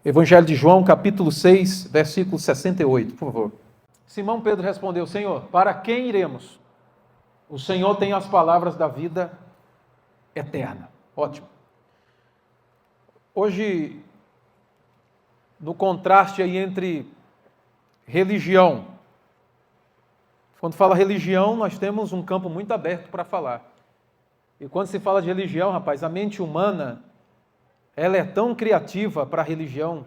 Evangelho de João, capítulo 6, versículo 68, por favor. Simão Pedro respondeu: Senhor, para quem iremos? O Senhor tem as palavras da vida eterna. Ótimo. Hoje, no contraste aí entre religião, quando fala religião, nós temos um campo muito aberto para falar. E quando se fala de religião, rapaz, a mente humana, ela é tão criativa para a religião,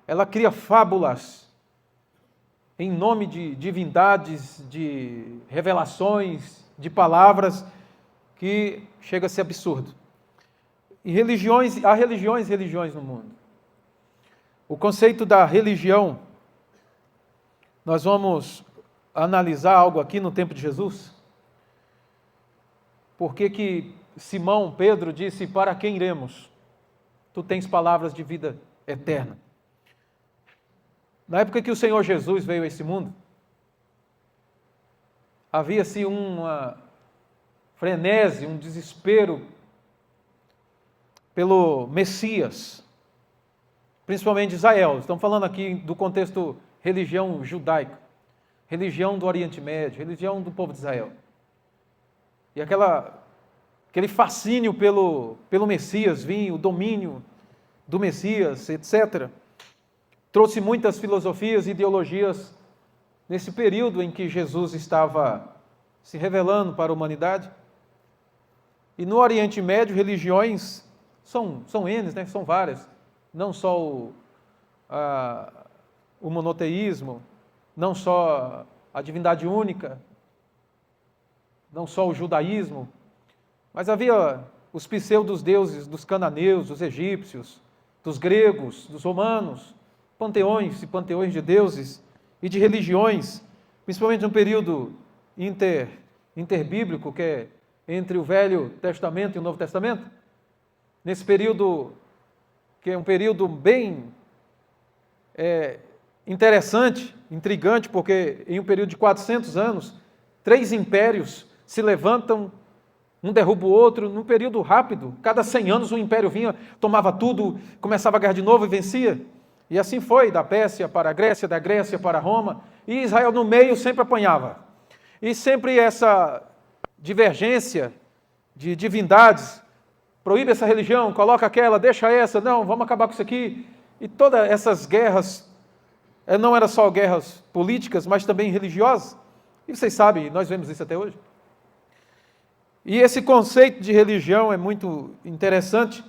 ela cria fábulas em nome de divindades, de revelações, de palavras, que chega a ser absurdo. E há religiões no mundo. O conceito da religião, nós vamos analisar algo aqui no tempo de Jesus. Por que Simão Pedro disse: para quem iremos? Tu tens palavras de vida eterna. Na época que o Senhor Jesus veio a esse mundo, havia-se uma frenesi, um desespero pelo Messias, principalmente de Israel. Estamos falando aqui do contexto religião judaica, religião do Oriente Médio, religião do povo de Israel. E aquele fascínio pelo Messias, vinha o domínio do Messias, etc., trouxe muitas filosofias e ideologias nesse período em que Jesus estava se revelando para a humanidade. E no Oriente Médio, religiões são N, né? São várias. Não só o monoteísmo, não só a divindade única, não só o judaísmo, mas havia os pseudos-deuses dos cananeus, dos egípcios, dos gregos, dos romanos, panteões e panteões de deuses e de religiões, principalmente no período interbíblico, que é entre o Velho Testamento e o Novo Testamento. Nesse período, que é um período bem interessante, intrigante, porque em um período de 400 anos, 3 impérios se levantam, um derruba o outro, num período rápido. Cada 100 anos um império vinha, tomava tudo, começava a guerra de novo e vencia. E assim foi, da Pérsia para a Grécia, da Grécia para Roma, e Israel no meio sempre apanhava. E sempre essa divergência de divindades, proíbe essa religião, coloca aquela, deixa essa, não, vamos acabar com isso aqui. E todas essas guerras, não eram só guerras políticas, mas também religiosas. E vocês sabem, nós vemos isso até hoje. E esse conceito de religião é muito interessante,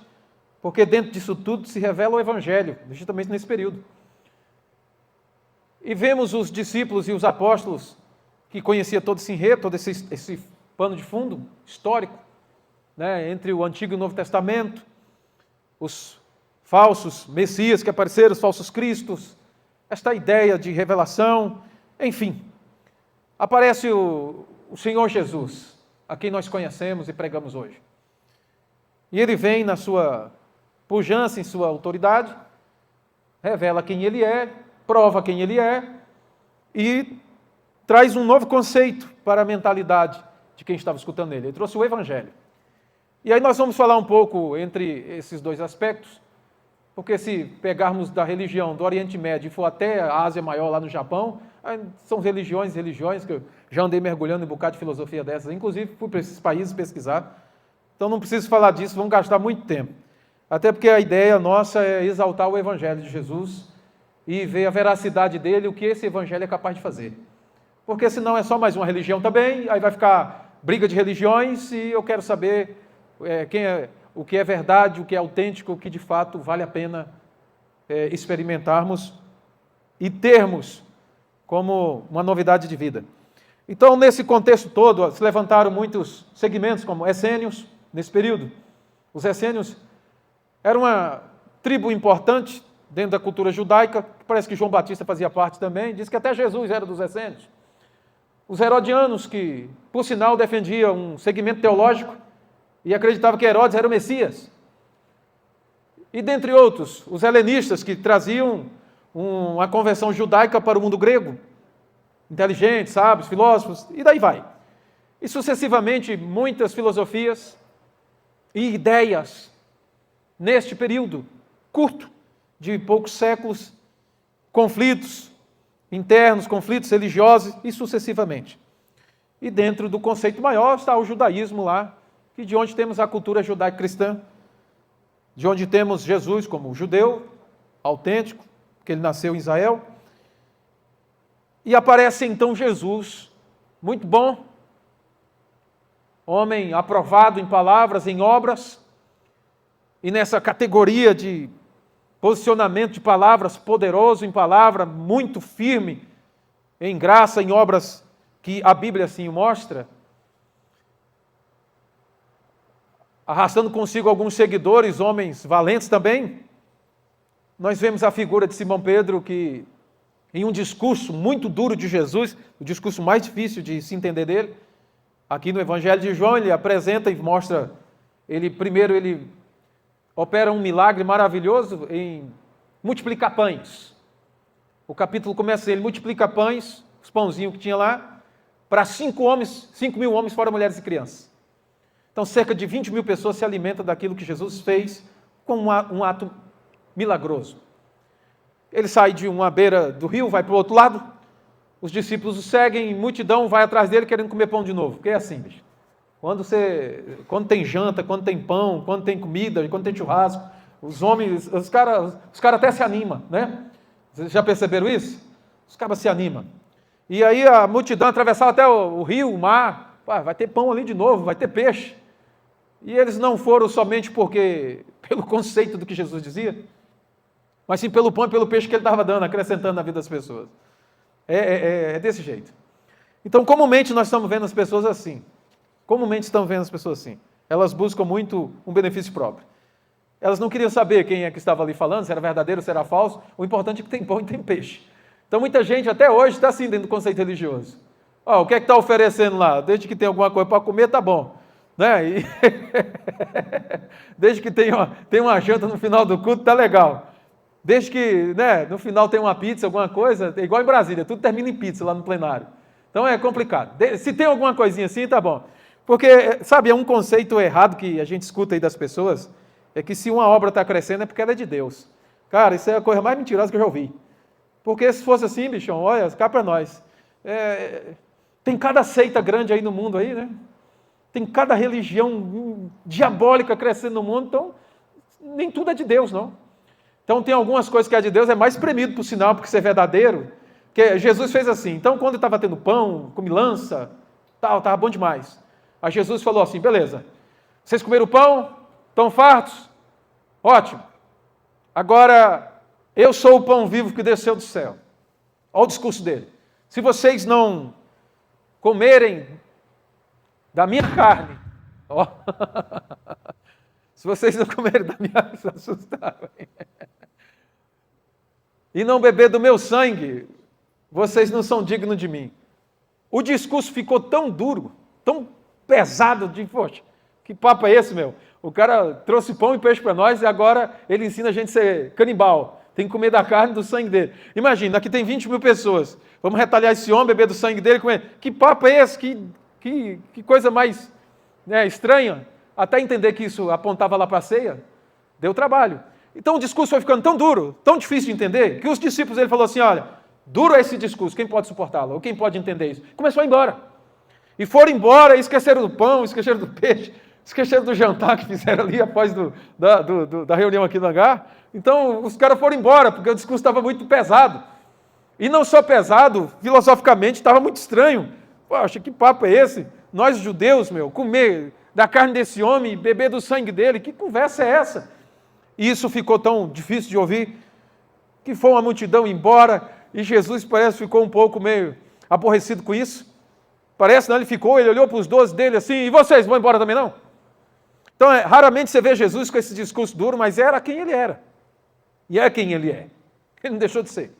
porque dentro disso tudo se revela o Evangelho, justamente nesse período. E vemos os discípulos e os apóstolos, que conheciam todo esse enredo, todo esse pano de fundo histórico, né, entre o Antigo e o Novo Testamento, os falsos Messias que apareceram, os falsos Cristos, esta ideia de revelação, enfim. Aparece o Senhor Jesus, a quem nós conhecemos e pregamos hoje. E ele vem na sua pujança, em sua autoridade, revela quem ele é, prova quem ele é e traz um novo conceito para a mentalidade de quem estava escutando ele. Ele trouxe o Evangelho. E aí nós vamos falar um pouco entre esses dois aspectos, porque se pegarmos da religião do Oriente Médio e for até a Ásia Maior, lá no Japão, são religiões, que eu já andei mergulhando em um bocado de filosofia dessas, inclusive fui para esses países pesquisar, então não preciso falar disso, vamos gastar muito tempo. Até porque a ideia nossa é exaltar o Evangelho de Jesus e ver a veracidade dele, o que esse Evangelho é capaz de fazer. Porque senão é só mais uma religião também, aí vai ficar briga de religiões e eu quero saber o que é verdade, o que é autêntico, o que de fato vale a pena experimentarmos e termos como uma novidade de vida. Então, nesse contexto todo, se levantaram muitos segmentos, como essênios, nesse período. Os essênios eram uma tribo importante dentro da cultura judaica, que parece que João Batista fazia parte também, diz que até Jesus era dos essênios. Os herodianos, que, por sinal, defendiam um segmento teológico e acreditavam que Herodes era o Messias. E, dentre outros, os helenistas, que traziam uma conversão judaica para o mundo grego, inteligentes, sábios, filósofos, e daí vai. E, sucessivamente, muitas filosofias e ideias neste período curto, de poucos séculos, conflitos internos, conflitos religiosos e sucessivamente. E dentro do conceito maior está o judaísmo lá, que de onde temos a cultura judaico-cristã, de onde temos Jesus como judeu, autêntico, porque ele nasceu em Israel. E aparece então Jesus, muito bom, homem aprovado em palavras, em obras, e nessa categoria de posicionamento de palavras, poderoso em palavra, muito firme em graça, em obras que a Bíblia assim mostra, arrastando consigo alguns seguidores, homens valentes também. Nós vemos a figura de Simão Pedro que, em um discurso muito duro de Jesus, o discurso mais difícil de se entender dele, aqui no Evangelho de João, ele apresenta e mostra, primeiro ele opera um milagre maravilhoso em multiplicar pães. O capítulo começa assim, ele multiplica pães, os pãozinhos que tinha lá, para 5.000 homens, fora mulheres e crianças. Então, cerca de 20.000 pessoas se alimentam daquilo que Jesus fez com um ato milagroso. Ele sai de uma beira do rio, vai para o outro lado, os discípulos o seguem, multidão vai atrás dele querendo comer pão de novo. Porque é assim, bicho. Quando tem janta, quando tem pão, quando tem comida, quando tem churrasco, os caras até se animam, né? Vocês já perceberam isso? Os caras se animam. E aí a multidão atravessava até o rio, o mar, vai ter pão ali de novo, vai ter peixe. E eles não foram somente pelo conceito do que Jesus dizia, mas sim pelo pão e pelo peixe que ele estava dando, acrescentando na vida das pessoas. É desse jeito. Então, comumente nós estamos vendo as pessoas assim. Elas buscam muito um benefício próprio. Elas não queriam saber quem é que estava ali falando, se era verdadeiro, se era falso. O importante é que tem pão e tem peixe. Então, muita gente até hoje está assim dentro do conceito religioso. O que é que está oferecendo lá? Desde que tem alguma coisa para comer, tá bom. Né? Desde que tem uma janta no final do culto, tá legal. Desde que no final tem uma pizza, alguma coisa, é igual em Brasília, tudo termina em pizza lá no plenário. Então é complicado. Se tem alguma coisinha assim, tá bom. Porque, sabe, é um conceito errado que a gente escuta aí das pessoas, é que se uma obra está crescendo é porque ela é de Deus. Cara, isso é a coisa mais mentirosa que eu já ouvi. Porque se fosse assim, bichão, olha, cá para nós. Tem cada seita grande aí no mundo aí, né? Tem cada religião diabólica crescendo no mundo, então nem tudo é de Deus, não. Então tem algumas coisas que é de Deus, é mais espremido por sinal, porque isso é verdadeiro. Que Jesus fez assim, então quando estava tendo pão, comilança, estava bom demais. Aí Jesus falou assim, beleza, vocês comeram pão? Estão fartos? Ótimo. Agora, eu sou o pão vivo que desceu do céu. Olha o discurso dele. Se vocês não comerem da minha carne, se vocês não comerem da minha, se assustaram, e não beber do meu sangue, vocês não são dignos de mim. O discurso ficou tão duro, tão pesado, poxa, que papo é esse, meu? O cara trouxe pão e peixe para nós e agora ele ensina a gente a ser canibal. Tem que comer da carne e do sangue dele. Imagina, aqui tem 20.000 pessoas. Vamos retalhar esse homem, beber do sangue dele e comer. Que papo é esse? Que coisa mais estranha. Até entender que isso apontava lá para a ceia, deu trabalho. Então o discurso foi ficando tão duro, tão difícil de entender, que os discípulos, ele falou assim, olha, duro é esse discurso, quem pode suportá-lo? Ou quem pode entender isso? Começou a ir embora. E foram embora, e esqueceram do pão, esqueceram do peixe, esqueceram do jantar que fizeram ali após da reunião aqui no hangar. Então os caras foram embora, porque o discurso estava muito pesado. E não só pesado, filosoficamente, estava muito estranho. Poxa, que papo é esse? Nós judeus, comer da carne desse homem, beber do sangue dele, que conversa é essa? E isso ficou tão difícil de ouvir, que foi uma multidão embora, e Jesus parece que ficou um pouco meio aborrecido com isso. Parece, não, ele olhou para os 12 dele assim, e vocês vão embora também não? Então, raramente você vê Jesus com esse discurso duro, mas era quem ele era. E é quem ele é. Ele não deixou de ser.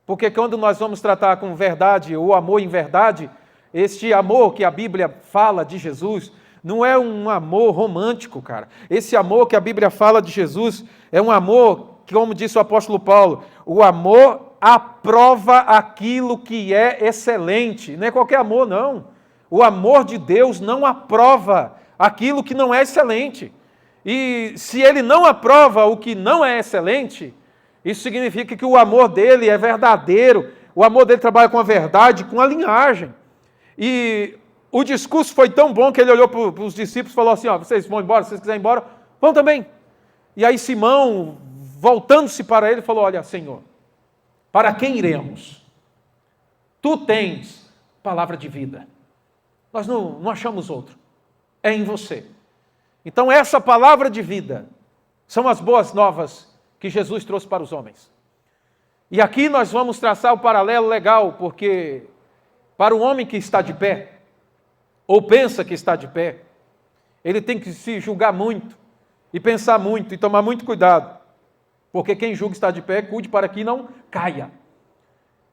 Porque quando nós vamos tratar com verdade, o amor em verdade, este amor que a Bíblia fala de Jesus, não é um amor romântico, cara. Esse amor que a Bíblia fala de Jesus é um amor, como disse o apóstolo Paulo, o amor aprova aquilo que é excelente. Não é qualquer amor, não. O amor de Deus não aprova aquilo que não é excelente. E se ele não aprova o que não é excelente, isso significa que o amor dele é verdadeiro, o amor dele trabalha com a verdade, com a linhagem. E o discurso foi tão bom que ele olhou para os discípulos e falou assim, vocês vão embora, se vocês quiserem ir embora, vão também. E aí Simão, voltando-se para ele, falou, olha, Senhor, para quem iremos? Tu tens palavra de vida. Nós não achamos outro. É em você. Então essa palavra de vida são as boas novas que Jesus trouxe para os homens. E aqui nós vamos traçar o paralelo legal, porque para o homem que está de pé, ou pensa que está de pé, ele tem que se julgar muito, e pensar muito, e tomar muito cuidado, porque quem julga estar de pé, cuide para que não caia.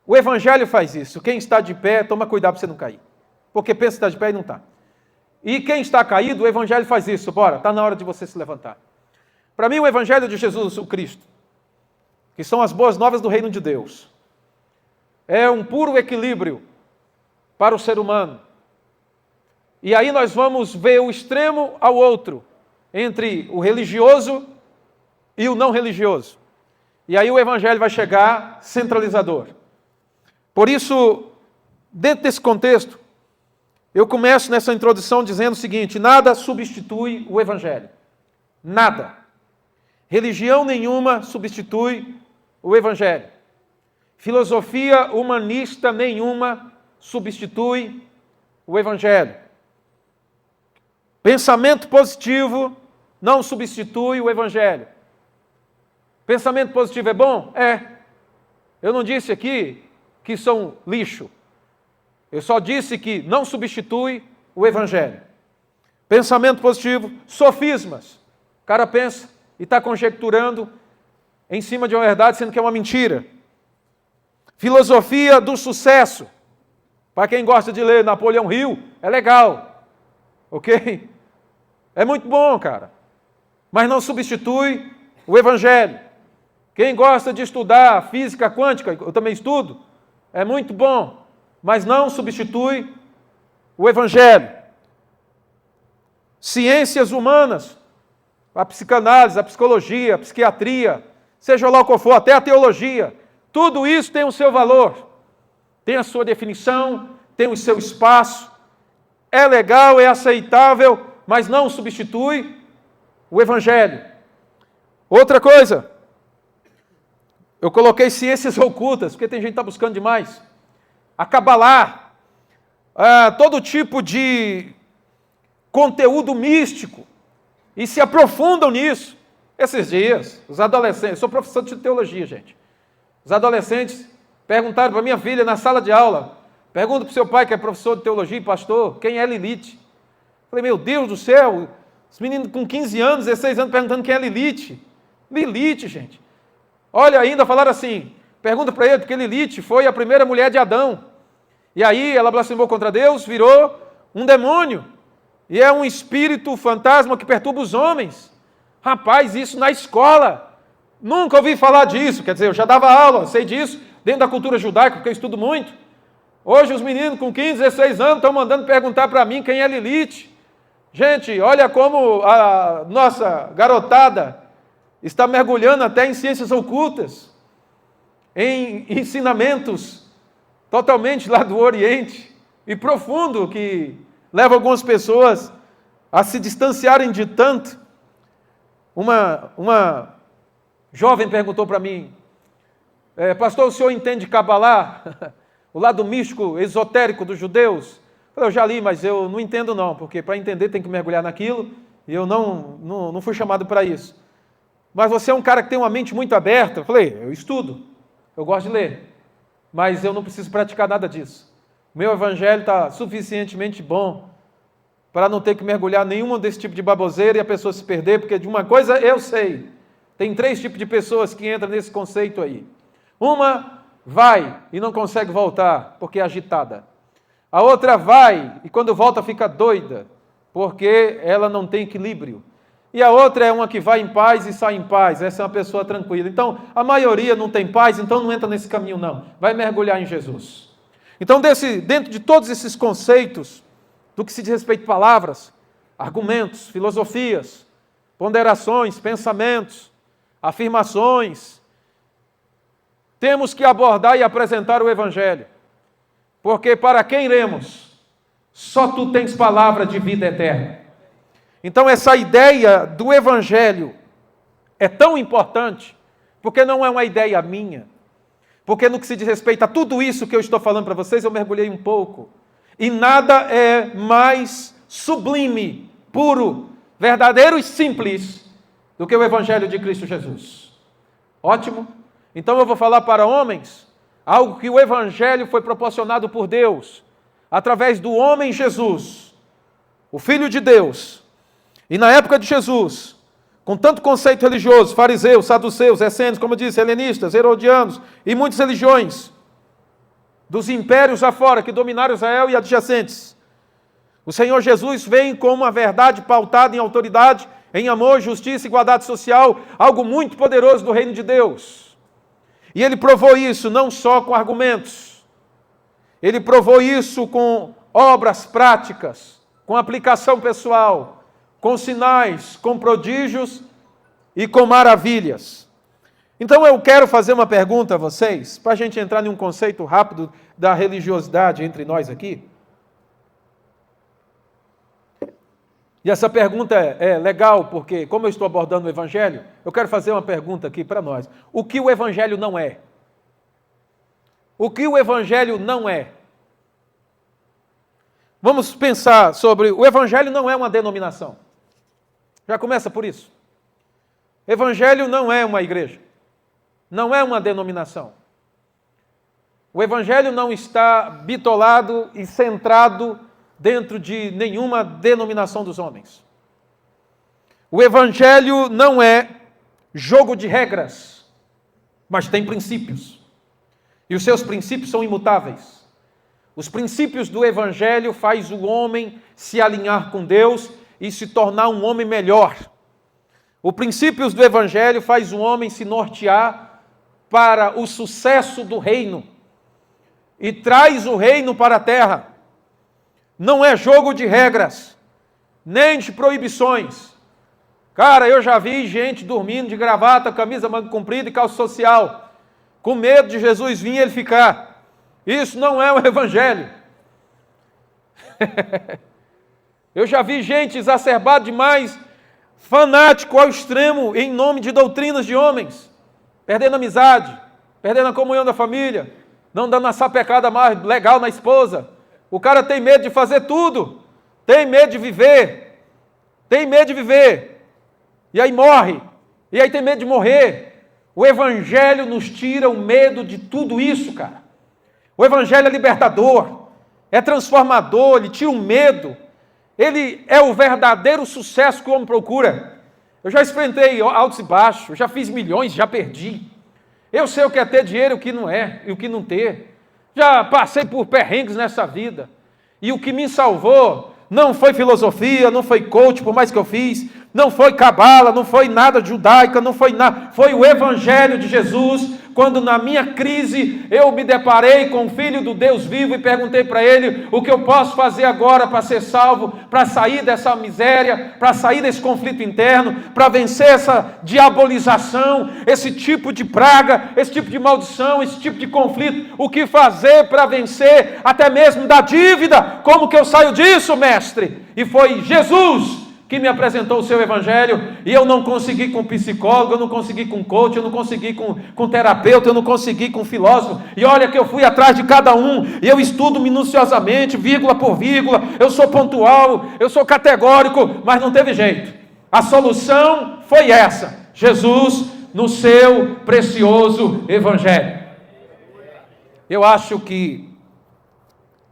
O Evangelho faz isso, quem está de pé, toma cuidado para você não cair, porque pensa que está de pé e não está. E quem está caído, o Evangelho faz isso, bora, está na hora de você se levantar. Para mim, o Evangelho de Jesus, o Cristo, que são as boas novas do reino de Deus, é um puro equilíbrio para o ser humano. E aí nós vamos ver o extremo ao outro, entre o religioso e o não religioso. E aí o Evangelho vai chegar centralizador. Por isso, dentro desse contexto, eu começo nessa introdução dizendo o seguinte, nada substitui o Evangelho. Nada. Religião nenhuma substitui o Evangelho. Filosofia humanista nenhuma substitui o Evangelho. Pensamento positivo não substitui o Evangelho. Pensamento positivo é bom? É. Eu não disse aqui que são lixo. Eu só disse que não substitui o Evangelho. Pensamento positivo, sofismas. O cara pensa e está conjecturando em cima de uma verdade, sendo que é uma mentira. Filosofia do sucesso. Para quem gosta de ler Napoleão Hill, é legal. Ok? É muito bom, cara. Mas não substitui o Evangelho. Quem gosta de estudar física quântica, eu também estudo, é muito bom. Mas não substitui o Evangelho. Ciências humanas, a psicanálise, a psicologia, a psiquiatria, seja lá o que for, até a teologia, tudo isso tem o seu valor, tem a sua definição, tem o seu espaço, é legal, é aceitável, mas não substitui o Evangelho. Outra coisa, eu coloquei ciências ocultas, porque tem gente que está buscando demais. A Cabalá, todo tipo de conteúdo místico, e se aprofundam nisso. Esses dias, os adolescentes, eu sou professor de teologia, gente. Os adolescentes perguntaram para minha filha na sala de aula, pergunta para o seu pai que é professor de teologia e pastor, quem é Lilith? Falei, meu Deus do céu, os meninos com 15 anos, 16 anos perguntando quem é Lilith. Lilith, gente. Olha, ainda falaram assim, pergunta para ele, porque Lilith foi a primeira mulher de Adão. E aí ela blasfemou contra Deus, virou um demônio. E é um espírito fantasma que perturba os homens. Rapaz, isso na escola. Nunca ouvi falar disso. Quer dizer, eu já dava aula, sei disso, dentro da cultura judaica, porque eu estudo muito. Hoje os meninos com 15, 16 anos estão mandando perguntar para mim quem é Lilith. Gente, olha como a nossa garotada está mergulhando até em ciências ocultas, em ensinamentos totalmente lá do Oriente e profundo, que leva algumas pessoas a se distanciarem de tanto. Uma jovem perguntou para mim, pastor, o senhor entende Cabalá? O lado místico, esotérico dos judeus? Eu já li, mas eu não entendo não, porque para entender tem que mergulhar naquilo, e eu não fui chamado para isso. Mas você é um cara que tem uma mente muito aberta. Eu falei, eu estudo, eu gosto de ler, mas eu não preciso praticar nada disso. O meu evangelho está suficientemente bom para não ter que mergulhar nenhuma desse tipo de baboseira e a pessoa se perder, porque de uma coisa eu sei, tem 3 tipos de pessoas que entram nesse conceito aí. Uma vai e não consegue voltar, porque é agitada. A outra vai e quando volta fica doida, porque ela não tem equilíbrio. E a outra é uma que vai em paz e sai em paz, essa é uma pessoa tranquila. Então, a maioria não tem paz, então não entra nesse caminho não, vai mergulhar em Jesus. Então, dentro de todos esses conceitos, do que se diz respeito a palavras, argumentos, filosofias, ponderações, pensamentos, afirmações. Temos que abordar e apresentar o Evangelho. Porque para quem iremos? Só tu tens palavra de vida eterna. Então essa ideia do Evangelho é tão importante, porque não é uma ideia minha. Porque no que se diz respeito a tudo isso que eu estou falando para vocês, eu mergulhei um pouco. E nada é mais sublime, puro, verdadeiro e simples do que o Evangelho de Cristo Jesus. Ótimo? Então eu vou falar para homens algo que o Evangelho foi proporcionado por Deus, através do homem Jesus, o Filho de Deus. E na época de Jesus, com tanto conceito religioso, fariseus, saduceus, essênios, como eu disse, helenistas, herodianos e muitas religiões, dos impérios afora que dominaram Israel e adjacentes, o Senhor Jesus vem com uma verdade pautada em autoridade, em amor, justiça e igualdade social, algo muito poderoso do reino de Deus. E ele provou isso não só com argumentos, ele provou isso com obras práticas, com aplicação pessoal, com sinais, com prodígios e com maravilhas. Então eu quero fazer uma pergunta a vocês, para a gente entrar em um conceito rápido da religiosidade entre nós aqui. E essa pergunta é legal, porque como eu estou abordando o Evangelho, eu quero fazer uma pergunta aqui para nós. O que o Evangelho não é? O que o Evangelho não é? Vamos pensar sobre... O Evangelho não é uma denominação. Já começa por isso. Evangelho não é uma igreja. Não é uma denominação. O Evangelho não está bitolado e centrado dentro de nenhuma denominação dos homens. O Evangelho não é jogo de regras, mas tem princípios. E os seus princípios são imutáveis. Os princípios do Evangelho faz o homem se alinhar com Deus e se tornar um homem melhor. Os princípios do Evangelho faz o homem se nortear para o sucesso do reino e traz o reino para a terra. Não é jogo de regras, nem de proibições. Cara, eu já vi gente dormindo de gravata, camisa manga comprida e calça social, com medo de Jesus vir e ele ficar. Isso não é o Evangelho. Eu já vi gente exacerbada demais, fanático ao extremo, em nome de doutrinas de homens, perdendo a amizade, perdendo a comunhão da família, não dando uma sapecada mais legal na esposa. O cara tem medo de fazer tudo, tem medo de viver, e aí morre, e aí tem medo de morrer. O Evangelho nos tira o medo de tudo isso, cara. O Evangelho é libertador, é transformador, ele tira o medo, ele é o verdadeiro sucesso que o homem procura. Eu já enfrentei altos e baixos, eu já fiz milhões, já perdi. Eu sei o que é ter dinheiro e o que não é, e o que não ter. Já passei por perrengues nessa vida. E o que me salvou não foi filosofia, não foi coach, por mais que eu fiz, não foi cabala, não foi nada judaica, não foi nada. Foi o Evangelho de Jesus, quando na minha crise eu me deparei com o Filho do Deus vivo e perguntei para ele o que eu posso fazer agora para ser salvo, para sair dessa miséria, para sair desse conflito interno, para vencer essa diabolização, esse tipo de praga, esse tipo de maldição, esse tipo de conflito. O que fazer para vencer até mesmo da dívida? Como que eu saio disso, mestre? E foi Jesus que me apresentou o seu Evangelho, e eu não consegui com psicólogo, eu não consegui com coach, eu não consegui com terapeuta, eu não consegui com filósofo, e olha que eu fui atrás de cada um, e eu estudo minuciosamente, vírgula por vírgula, eu sou pontual, eu sou categórico, mas não teve jeito. A solução foi essa, Jesus no seu precioso Evangelho. Eu acho que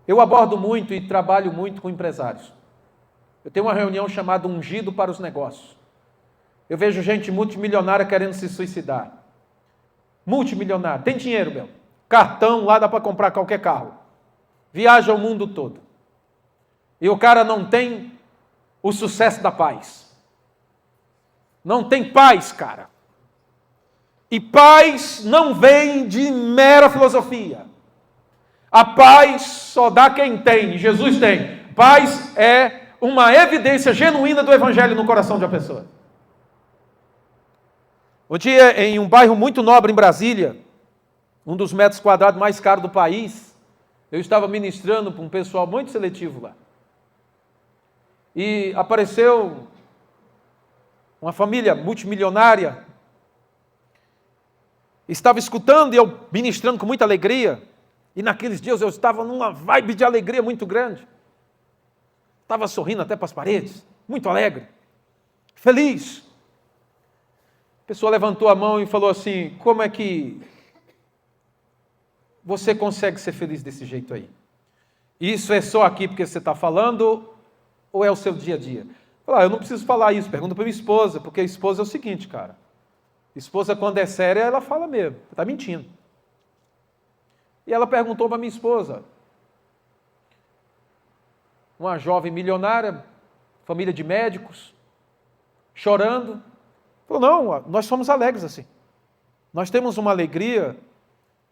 eu abordo muito e trabalho muito com empresários. Eu tenho uma reunião chamada Ungido para os Negócios. Eu vejo gente multimilionária querendo se suicidar. Multimilionário. Tem dinheiro, meu. Cartão, lá dá para comprar qualquer carro. Viaja o mundo todo. E o cara não tem o sucesso da paz. Não tem paz, cara. E paz não vem de mera filosofia. A paz só dá quem tem. Jesus tem. Paz é uma evidência genuína do Evangelho no coração de uma pessoa. Um dia, em um bairro muito nobre em Brasília, um dos metros quadrados mais caros do país, eu estava ministrando para um pessoal muito seletivo lá. E apareceu uma família multimilionária, estava escutando e eu ministrando com muita alegria, e naqueles dias eu estava numa vibe de alegria muito grande, estava sorrindo até para as paredes, muito alegre, feliz. A pessoa levantou a mão e falou assim: como é que você consegue ser feliz desse jeito aí? Isso é só aqui porque você está falando ou é o seu dia a dia? Eu não preciso falar isso, pergunta para minha esposa, porque a esposa é o seguinte, cara. Esposa, quando é séria, ela fala mesmo, está mentindo. E ela perguntou para minha esposa, uma jovem milionária, família de médicos, chorando. Falou: não, nós somos alegres assim. Nós temos uma alegria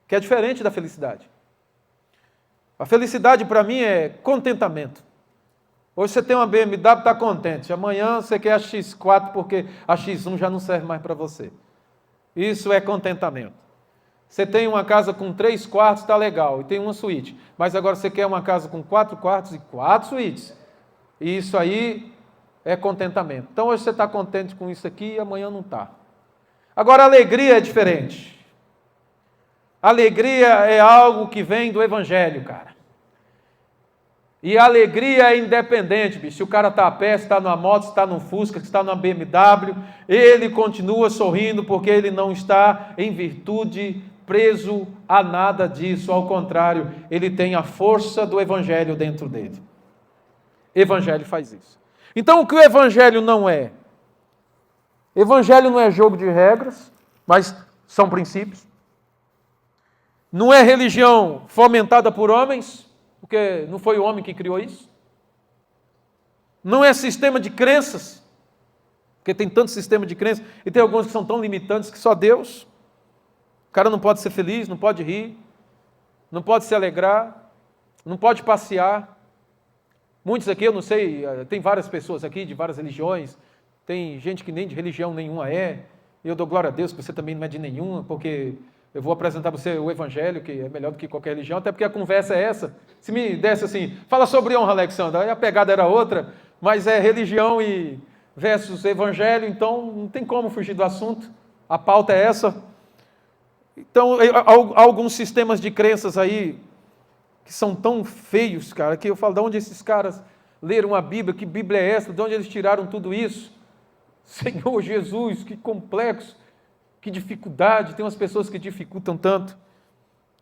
que é diferente da felicidade. A felicidade para mim é contentamento. Hoje você tem uma BMW, está contente. Amanhã você quer a X4 porque a X1 já não serve mais para você. Isso é contentamento. Você tem uma casa com 3 quartos, está legal, e tem uma suíte. Mas agora você quer uma casa com 4 quartos e 4 suítes. E isso aí é contentamento. Então hoje você está contente com isso aqui e amanhã não está. Agora a alegria é diferente. A alegria é algo que vem do Evangelho, cara. E a alegria é independente, bicho. Se o cara está a pé, se está numa moto, se está num Fusca, se está numa BMW, ele continua sorrindo porque ele não está em virtude preso a nada disso. Ao contrário, ele tem a força do Evangelho dentro dele. Evangelho faz isso. Então, o que o Evangelho não é? Evangelho não é jogo de regras, mas são princípios. Não é religião fomentada por homens, porque não foi o homem que criou isso. Não é sistema de crenças, porque tem tanto sistema de crenças, e tem alguns que são tão limitantes que só Deus. O cara não pode ser feliz, não pode rir, não pode se alegrar, não pode passear. Muitos aqui, eu não sei, tem várias pessoas aqui de várias religiões, tem gente que nem de religião nenhuma é, e eu dou glória a Deus que você também não é de nenhuma, porque eu vou apresentar para você o Evangelho, que é melhor do que qualquer religião, até porque a conversa é essa. Se me desse assim, fala sobre honra, Alexandre, aí a pegada era outra, mas é religião e versus Evangelho, então não tem como fugir do assunto, a pauta é essa. Então, há alguns sistemas de crenças aí que são tão feios, cara, que eu falo: de onde esses caras leram a Bíblia? Que Bíblia é essa? De onde eles tiraram tudo isso? Senhor Jesus, que complexo, que dificuldade. Tem umas pessoas que dificultam tanto.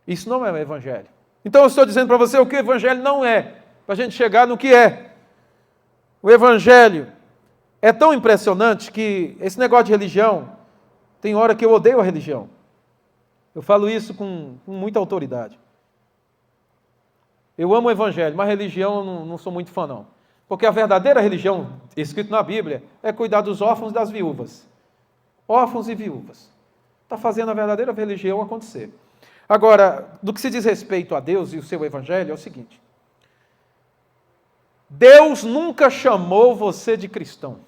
Isso não é o Evangelho. Então eu estou dizendo para você o que o Evangelho não é, para a gente chegar no que é. O Evangelho é tão impressionante que esse negócio de religião, tem hora que eu odeio a religião. Eu falo isso com muita autoridade. Eu amo o Evangelho, mas religião eu não sou muito fã, não. Porque a verdadeira religião, escrito na Bíblia, é cuidar dos órfãos e das viúvas. Órfãos e viúvas. Está fazendo a verdadeira religião acontecer. Agora, no que se diz respeito a Deus e o seu Evangelho, é o seguinte: Deus nunca chamou você de cristão.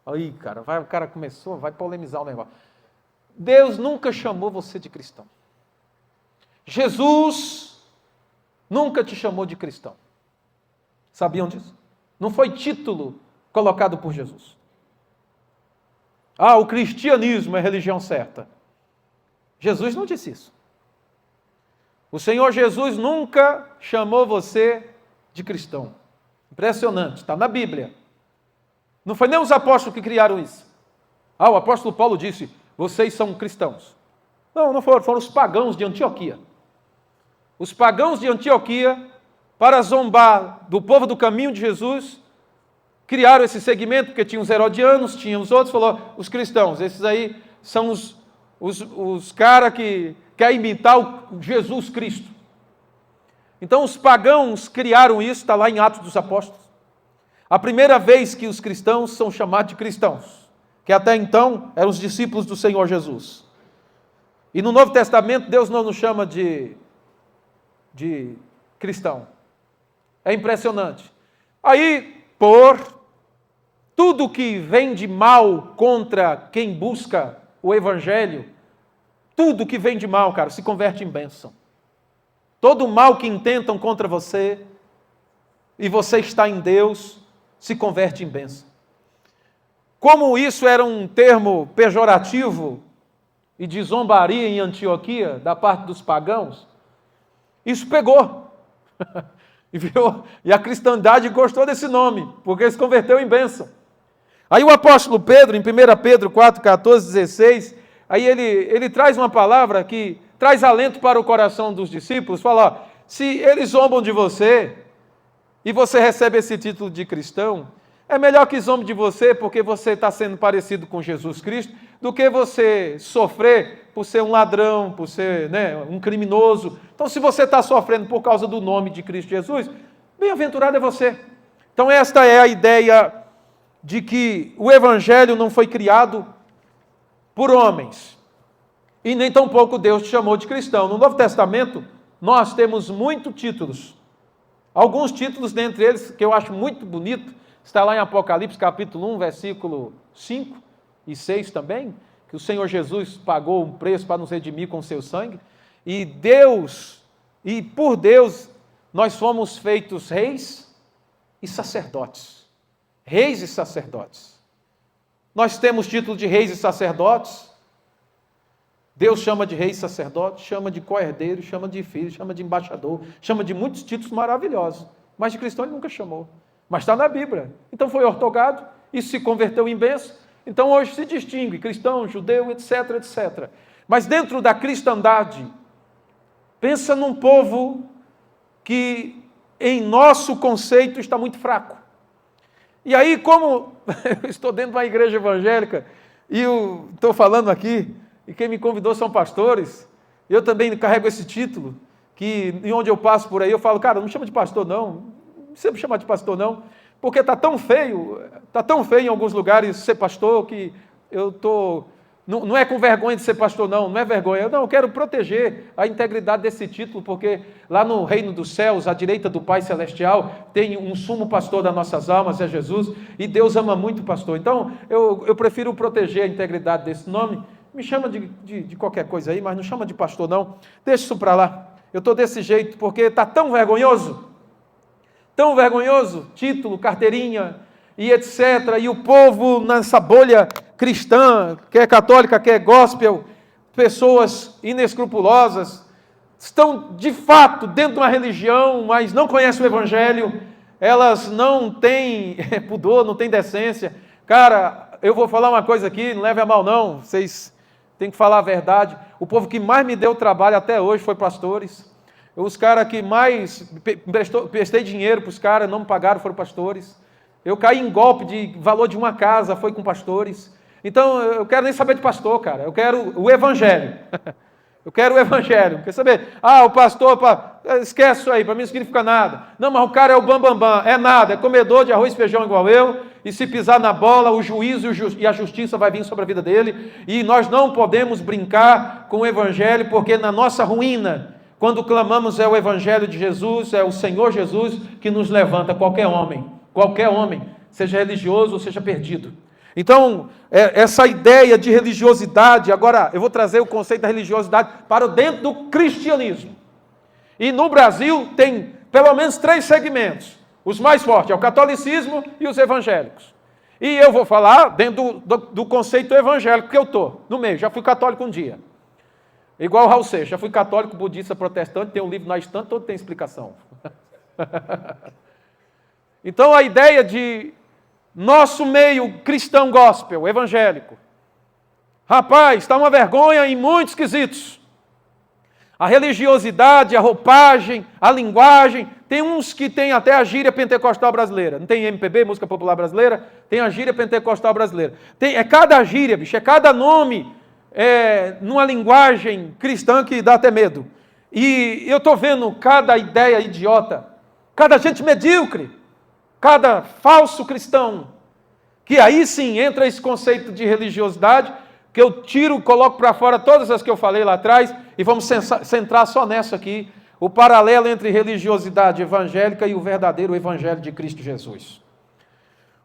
Aí, cara, o cara começou, vai polemizar o negócio. Deus nunca chamou você de cristão. Jesus nunca te chamou de cristão. Sabiam disso? Não foi título colocado por Jesus. O cristianismo é a religião certa. Jesus não disse isso. O Senhor Jesus nunca chamou você de cristão. Impressionante, está na Bíblia. Não foi nem os apóstolos que criaram isso. O apóstolo Paulo disse: vocês são cristãos. Não foram os pagãos de Antioquia. Os pagãos de Antioquia, para zombar do povo do caminho de Jesus, criaram esse segmento, porque tinha os herodianos, tinha os outros, falou: os cristãos, esses aí são os caras que querem imitar o Jesus Cristo. Então os pagãos criaram isso, está lá em Atos dos Apóstolos. A primeira vez que os cristãos são chamados de cristãos, que até então eram os discípulos do Senhor Jesus. E no Novo Testamento, Deus não nos chama de cristão. É impressionante. Aí, por tudo que vem de mal contra quem busca o Evangelho, tudo que vem de mal, cara, se converte em bênção. Todo mal que intentam contra você, e você está em Deus, se converte em bênção. Como isso era um termo pejorativo e de zombaria em Antioquia, da parte dos pagãos, isso pegou. E a cristandade gostou desse nome, porque se converteu em bênção. Aí o apóstolo Pedro, em 1 Pedro 4, 14, 16, aí ele traz uma palavra que traz alento para o coração dos discípulos, fala, ó, se eles zombam de você, e você recebe esse título de cristão, é melhor que zombe de você porque você está sendo parecido com Jesus Cristo, do que você sofrer por ser um ladrão, por ser um criminoso. Então, se você está sofrendo por causa do nome de Cristo Jesus, bem-aventurado é você. Então, esta é a ideia de que o Evangelho não foi criado por homens, e nem tampouco Deus te chamou de cristão. No Novo Testamento, nós temos muitos títulos. Alguns títulos, dentre eles, que eu acho muito bonito, está lá em Apocalipse, capítulo 1, versículo 5 e 6 também, que o Senhor Jesus pagou um preço para nos redimir com o seu sangue, e por Deus, nós fomos feitos reis e sacerdotes. Reis e sacerdotes. Nós temos título de reis e sacerdotes. Deus chama de rei e sacerdote, chama de co-herdeiro, chama de filho, chama de embaixador, chama de muitos títulos maravilhosos, mas de cristão ele nunca chamou. Mas está na Bíblia. Então foi ortogado, isso se converteu em bênção. Então hoje se distingue cristão, judeu, etc, etc. Mas dentro da cristandade, pensa num povo que em nosso conceito está muito fraco. E aí, como eu estou dentro de uma igreja evangélica e eu estou falando aqui, e quem me convidou são pastores, eu também carrego esse título, que em onde eu passo por aí, eu falo, cara, não me chama de pastor não precisa me chamar de pastor não, porque está tão feio em alguns lugares ser pastor, que eu estou... Não é com vergonha de ser pastor não é vergonha, eu quero proteger a integridade desse título, porque lá no reino dos céus, à direita do Pai Celestial, tem um sumo pastor das nossas almas, é Jesus, e Deus ama muito o pastor, então eu prefiro proteger a integridade desse nome. Me chama de qualquer coisa aí, mas não chama de pastor não, deixa isso para lá, eu estou desse jeito, porque está tão vergonhoso, título, carteirinha e etc. E o povo nessa bolha cristã, que é católica, que é gospel, pessoas inescrupulosas, estão de fato dentro de uma religião, mas não conhecem o Evangelho, elas não têm pudor, não têm decência. Cara, eu vou falar uma coisa aqui, não leve a mal não, vocês têm que falar a verdade. O povo que mais me deu trabalho até hoje foi pastores. Os caras que mais prestei dinheiro para os caras, não me pagaram, foram pastores. Eu caí em golpe de valor de uma casa, foi com pastores. Então, eu quero nem saber de pastor, cara. Eu quero o Evangelho. Eu quero o Evangelho. Quer saber? O pastor, esquece isso aí, para mim não significa nada. Não, mas o cara é o bambambam, é nada, é comedor de arroz e feijão igual eu, e se pisar na bola, o juízo e a justiça vai vir sobre a vida dele. E nós não podemos brincar com o Evangelho, porque na nossa ruína, quando clamamos é o Evangelho de Jesus, é o Senhor Jesus que nos levanta, qualquer homem, seja religioso ou seja perdido. Então, essa ideia de religiosidade, agora eu vou trazer o conceito da religiosidade para dentro do cristianismo. E no Brasil tem pelo menos 3 segmentos, os mais fortes, é o catolicismo e os evangélicos. E eu vou falar dentro do conceito evangélico que eu estou, no meio, já fui católico um dia. Igual o Raul Seixas, já fui católico, budista, protestante, tem um livro na estante, todo tem explicação. Então a ideia de nosso meio cristão gospel, evangélico, rapaz, está uma vergonha em muitos quesitos. A religiosidade, a roupagem, a linguagem, tem uns que tem até a gíria pentecostal brasileira. Não tem MPB, música popular brasileira? Tem a gíria pentecostal brasileira. É cada gíria, bicho, é cada nome, numa linguagem cristã que dá até medo. E eu estou vendo cada ideia idiota, cada gente medíocre, cada falso cristão, que aí sim entra esse conceito de religiosidade, que eu tiro, coloco para fora todas as que eu falei lá atrás, e vamos centrar só nessa aqui, o paralelo entre religiosidade evangélica e o verdadeiro evangelho de Cristo Jesus.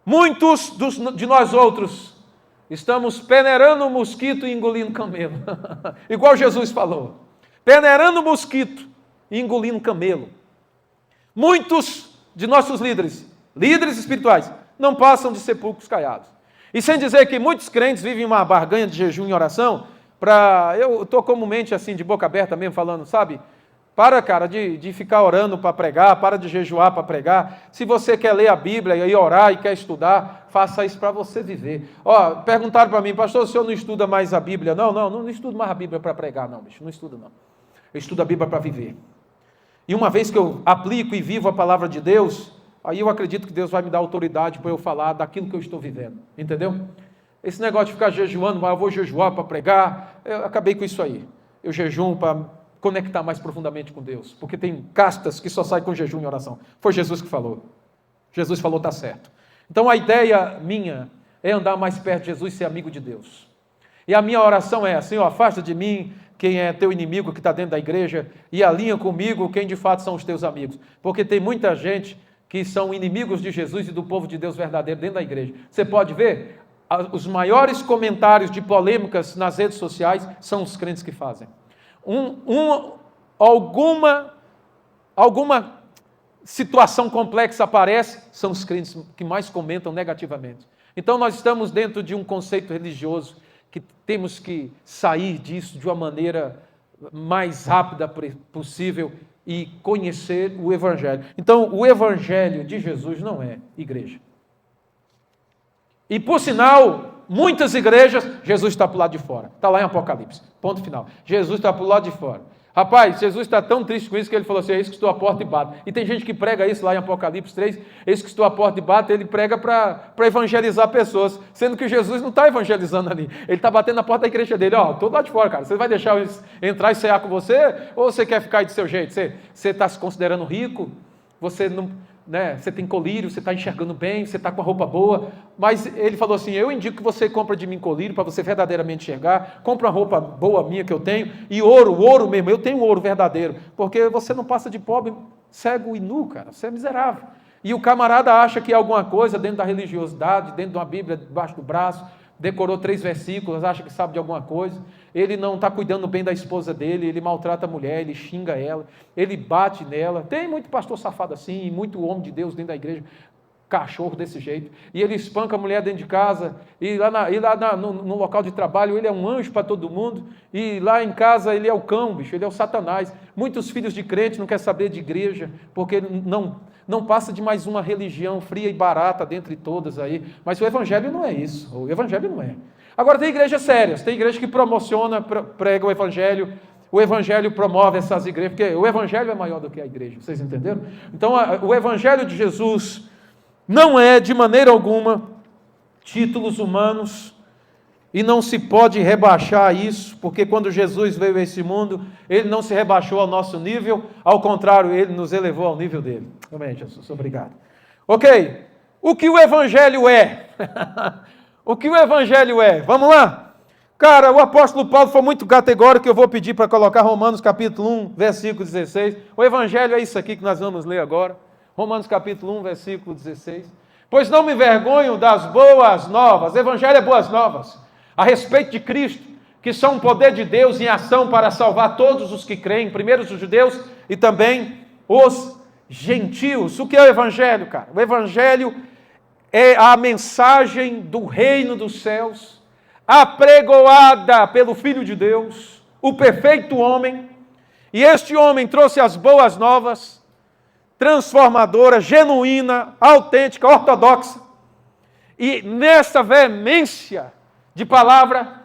Muitos de nós outros estamos peneirando o mosquito e engolindo camelo. Igual Jesus falou. Peneirando o mosquito e engolindo camelo. Muitos de nossos líderes espirituais, não passam de sepulcros caiados. E sem dizer que muitos crentes vivem uma barganha de jejum e oração, eu estou comumente assim, de boca aberta mesmo, falando, sabe? Para, cara, de ficar orando para pregar, para de jejuar para pregar. Se você quer ler a Bíblia e orar e quer estudar, faça isso para você viver. Perguntaram para mim, pastor, o senhor não estuda mais a Bíblia? Não estudo mais a Bíblia para pregar, não, bicho, não estudo não. Eu estudo a Bíblia para viver. E uma vez que eu aplico e vivo a palavra de Deus, aí eu acredito que Deus vai me dar autoridade para eu falar daquilo que eu estou vivendo, entendeu? Esse negócio de ficar jejuando, mas eu vou jejuar para pregar, eu acabei com isso aí. Eu jejuo para conectar mais profundamente com Deus, porque tem castas que só saem com jejum e oração. Foi Jesus que falou. Jesus falou, está certo. Então a ideia minha é andar mais perto de Jesus e ser amigo de Deus. E a minha oração é assim, afasta de mim quem é teu inimigo que está dentro da igreja e alinha comigo quem de fato são os teus amigos. Porque tem muita gente que são inimigos de Jesus e do povo de Deus verdadeiro dentro da igreja. Você pode ver, os maiores comentários de polêmicas nas redes sociais são os crentes que fazem. Alguma situação complexa aparece, são os crentes que mais comentam negativamente. Então nós estamos dentro de um conceito religioso que temos que sair disso de uma maneira mais rápida possível e conhecer o Evangelho. Então o Evangelho de Jesus não é igreja. E por sinal, muitas igrejas, Jesus está para o lado de fora. Está lá em Apocalipse. Ponto final. Jesus está para o lado de fora. Rapaz, Jesus está tão triste com isso que ele falou assim, eis que estou à porta e bato. E tem gente que prega isso lá em Apocalipse 3, eis que estou à porta e bato, ele prega para evangelizar pessoas, sendo que Jesus não está evangelizando ali. Ele está batendo na porta da igreja dele, estou do lado de fora, cara. Você vai deixar eu entrar e cear com você? Ou você quer ficar aí do seu jeito? Você está se considerando rico? Você não... Você tem colírio, você está enxergando bem, você está com a roupa boa, mas ele falou assim, eu indico que você compra de mim colírio para você verdadeiramente enxergar, compra uma roupa boa minha que eu tenho, e ouro mesmo, eu tenho ouro verdadeiro, porque você não passa de pobre, cego e nu, cara, você é miserável. E o camarada acha que é alguma coisa dentro da religiosidade, dentro de uma Bíblia debaixo do braço, decorou 3 versículos, acha que sabe de alguma coisa, ele não está cuidando bem da esposa dele, ele maltrata a mulher, ele xinga ela, ele bate nela, tem muito pastor safado assim, e muito homem de Deus dentro da igreja, cachorro desse jeito, e ele espanca a mulher dentro de casa, e lá no local de trabalho ele é um anjo para todo mundo, e lá em casa ele é o cão, bicho, ele é o Satanás. Muitos filhos de crente não querem saber de igreja, porque não passa de mais uma religião fria e barata dentre todas aí, mas o Evangelho não é isso, o Evangelho não é. Agora tem igrejas sérias, tem igreja que promociona, prega o Evangelho promove essas igrejas, porque o Evangelho é maior do que a igreja, vocês entenderam? Então o Evangelho de Jesus não é de maneira alguma títulos humanos, e não se pode rebaixar isso, porque quando Jesus veio a esse mundo, ele não se rebaixou ao nosso nível, ao contrário, ele nos elevou ao nível dele. Amém, Jesus, obrigado. Ok, o que o Evangelho é? O que o Evangelho é? Vamos lá? Cara, o apóstolo Paulo foi muito categórico, eu vou pedir para colocar Romanos capítulo 1, versículo 16. O Evangelho é isso aqui que nós vamos ler agora. Romanos capítulo 1, versículo 16. Pois não me envergonho das boas novas, Evangelho é boas novas, a respeito de Cristo, que são o poder de Deus em ação para salvar todos os que creem, primeiro os judeus e também os gentios. O que é o Evangelho, cara? O Evangelho é a mensagem do reino dos céus, apregoada pelo Filho de Deus, o perfeito homem, e este homem trouxe as boas novas, transformadora, genuína, autêntica, ortodoxa, e nessa veemência de palavra,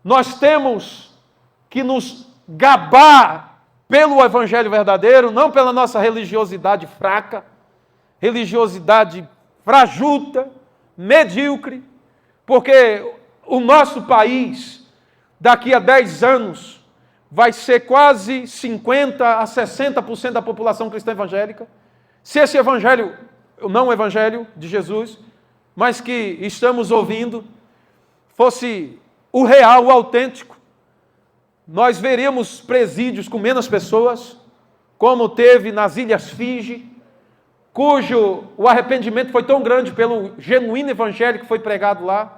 nós temos que nos gabar pelo Evangelho verdadeiro, não pela nossa religiosidade fraca, religiosidade frajuta, medíocre, porque o nosso país, daqui a 10 anos, vai ser quase 50% a 60% da população cristã evangélica. Se esse Evangelho, não o Evangelho de Jesus, mas que estamos ouvindo, fosse o real, o autêntico, nós veríamos presídios com menos pessoas, como teve nas Ilhas Fiji, cujo o arrependimento foi tão grande pelo genuíno evangelho que foi pregado lá.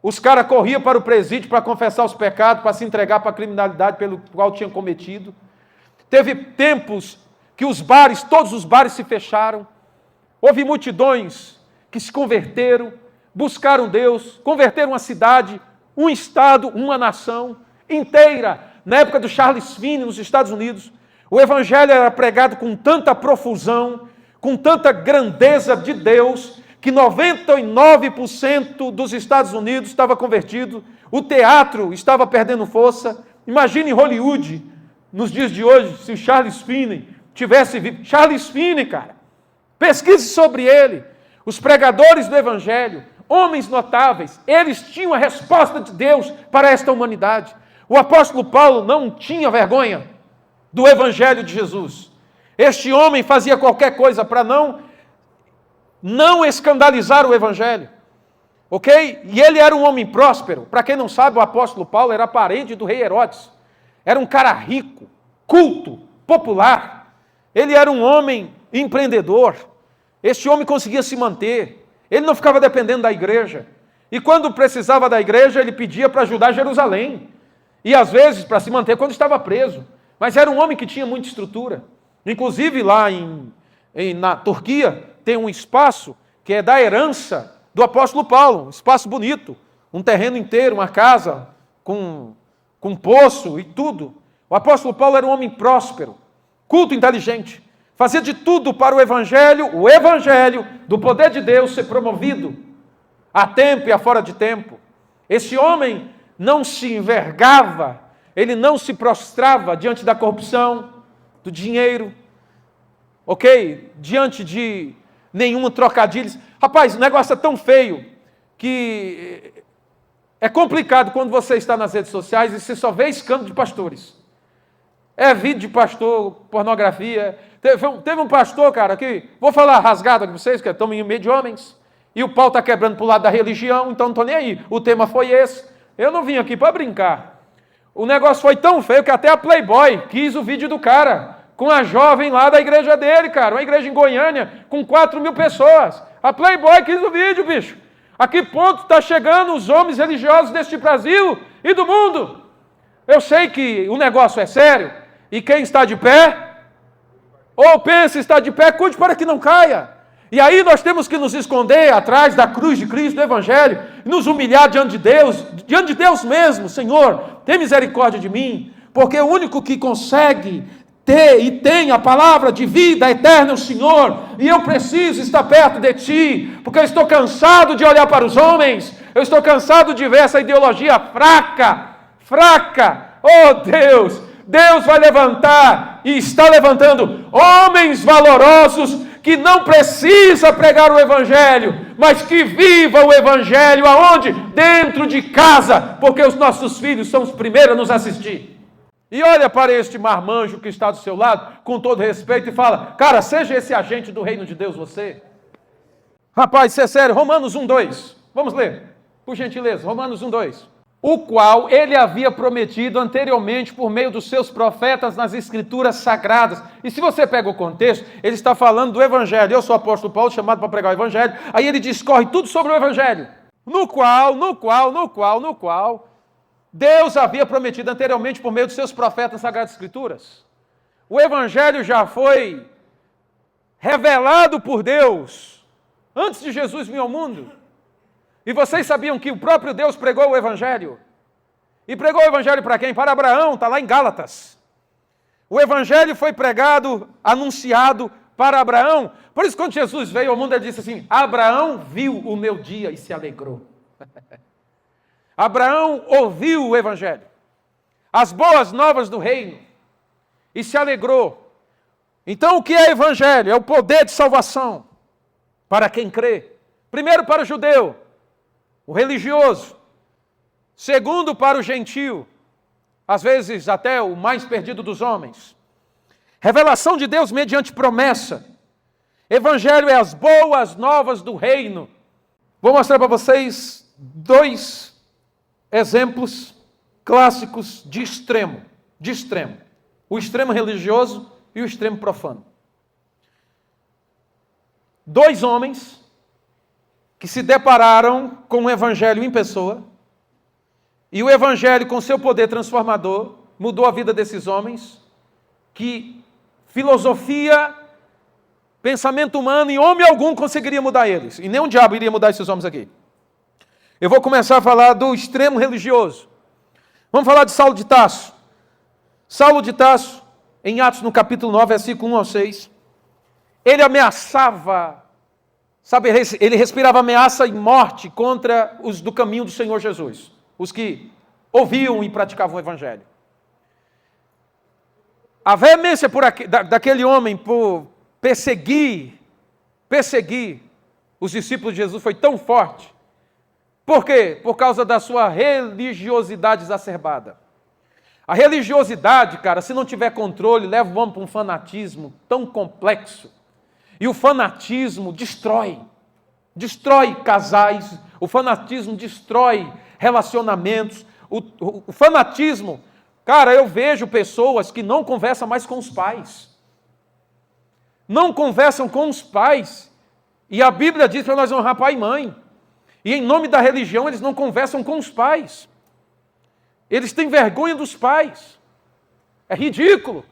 Os caras corriam para o presídio para confessar os pecados, para se entregar para a criminalidade pelo qual tinham cometido. Teve tempos que os bares, todos os bares se fecharam. Houve multidões que se converteram, buscaram Deus, converteram uma cidade, um estado, uma nação inteira. Na época do Charles Finney, nos Estados Unidos, o evangelho era pregado com tanta profusão, com tanta grandeza de Deus, que 99% dos Estados Unidos estava convertido, o teatro estava perdendo força. Imagine Hollywood, nos dias de hoje, se o Charles Finney tivesse vivo. Charles Finney, cara, pesquise sobre ele. Os pregadores do evangelho, homens notáveis, eles tinham a resposta de Deus para esta humanidade. O apóstolo Paulo não tinha vergonha do evangelho de Jesus. Este homem fazia qualquer coisa para não escandalizar o evangelho. Ok? E ele era um homem próspero. Para quem não sabe, o apóstolo Paulo era parente do rei Herodes. Era um cara rico, culto, popular. Ele era um homem empreendedor. Este homem conseguia se manter. Ele não ficava dependendo da igreja. E quando precisava da igreja, ele pedia para ajudar Jerusalém. E às vezes para se manter quando estava preso. Mas era um homem que tinha muita estrutura. Inclusive lá na Turquia tem um espaço que é da herança do apóstolo Paulo. Um espaço bonito. Um terreno inteiro, uma casa com poço e tudo. O apóstolo Paulo era um homem próspero, culto, inteligente. Fazia de tudo para o evangelho do poder de Deus ser promovido a tempo e a fora de tempo. Esse homem não se envergava, ele não se prostrava diante da corrupção, do dinheiro, ok? Diante de nenhuma trocadilho. Rapaz, o negócio é tão feio que é complicado quando você está nas redes sociais e você só vê escândalo de pastores. É vídeo de pastor, pornografia. Teve um pastor, cara, que, vou falar rasgado com vocês, que estão em meio de homens, e o pau está quebrando para o lado da religião, então não estou nem aí. O tema foi esse. Eu não vim aqui para brincar. O negócio foi tão feio que até a Playboy quis o vídeo do cara, com a jovem lá da igreja dele, cara, uma igreja em Goiânia, com 4.000 pessoas. A Playboy quis o vídeo, bicho. A que ponto está chegando os homens religiosos deste Brasil e do mundo? Eu sei que o negócio é sério, e quem está de pé, ou pensa estar de pé, cuide para que não caia. E aí nós temos que nos esconder atrás da cruz de Cristo, do Evangelho, e nos humilhar diante de Deus mesmo. Senhor, tem misericórdia de mim, porque o único que consegue ter e tem a palavra de vida eterna é o Senhor, e eu preciso estar perto de Ti, porque eu estou cansado de olhar para os homens, eu estou cansado de ver essa ideologia fraca. Oh Deus, Deus vai levantar e está levantando homens valorosos que não precisa pregar o Evangelho, mas que viva o Evangelho aonde? Dentro de casa, porque os nossos filhos são os primeiros a nos assistir. E olha para este marmanjo que está do seu lado, com todo respeito, e fala, cara, seja esse agente do reino de Deus você. Rapaz, isso é sério, Romanos 1:2. Vamos ler, por gentileza, Romanos 1:2. O qual ele havia prometido anteriormente por meio dos seus profetas nas Escrituras Sagradas. E se você pega o contexto, ele está falando do Evangelho. Eu sou o apóstolo Paulo, chamado para pregar o Evangelho. Aí ele discorre tudo sobre o Evangelho. No qual Deus havia prometido anteriormente por meio dos seus profetas nas Sagradas Escrituras. O Evangelho já foi revelado por Deus antes de Jesus vir ao mundo. E vocês sabiam que o próprio Deus pregou o Evangelho? E pregou o Evangelho para quem? Para Abraão, está lá em Gálatas. O Evangelho foi pregado, anunciado para Abraão. Por isso, quando Jesus veio ao mundo, ele disse assim, Abraão viu o meu dia e se alegrou. Abraão ouviu o Evangelho, as boas novas do reino, e se alegrou. Então, o que é Evangelho? É o poder de salvação para quem crê. Primeiro para o judeu, o religioso. Segundo, para o gentio, às vezes até o mais perdido dos homens. Revelação de Deus mediante promessa. Evangelho é as boas novas do reino. Vou mostrar para vocês 2 exemplos clássicos de extremo. O extremo religioso e o extremo profano. dois homens que se depararam com o Evangelho em pessoa, e o Evangelho, com seu poder transformador, mudou a vida desses homens, que filosofia, pensamento humano e homem algum conseguiria mudar eles, e nem um diabo iria mudar esses homens aqui. Eu vou começar a falar do extremo religioso. Vamos falar de Saulo de Tarso. Saulo de Tarso, em Atos no capítulo 9, versículo 1 ao 6, ele ameaçava, sabe, ele respirava ameaça e morte contra os do caminho do Senhor Jesus, os que ouviam e praticavam o Evangelho. A veemência daquele homem por perseguir os discípulos de Jesus foi tão forte. Por quê? Por causa da sua religiosidade exacerbada. A religiosidade, cara, se não tiver controle, leva o homem para um fanatismo tão complexo. E o fanatismo destrói casais, o fanatismo destrói relacionamentos, o fanatismo, cara, eu vejo pessoas que não conversam mais com os pais. Não conversam com os pais. E a Bíblia diz para nós honrar pai e mãe. E em nome da religião eles não conversam com os pais. Eles têm vergonha dos pais. É ridículo.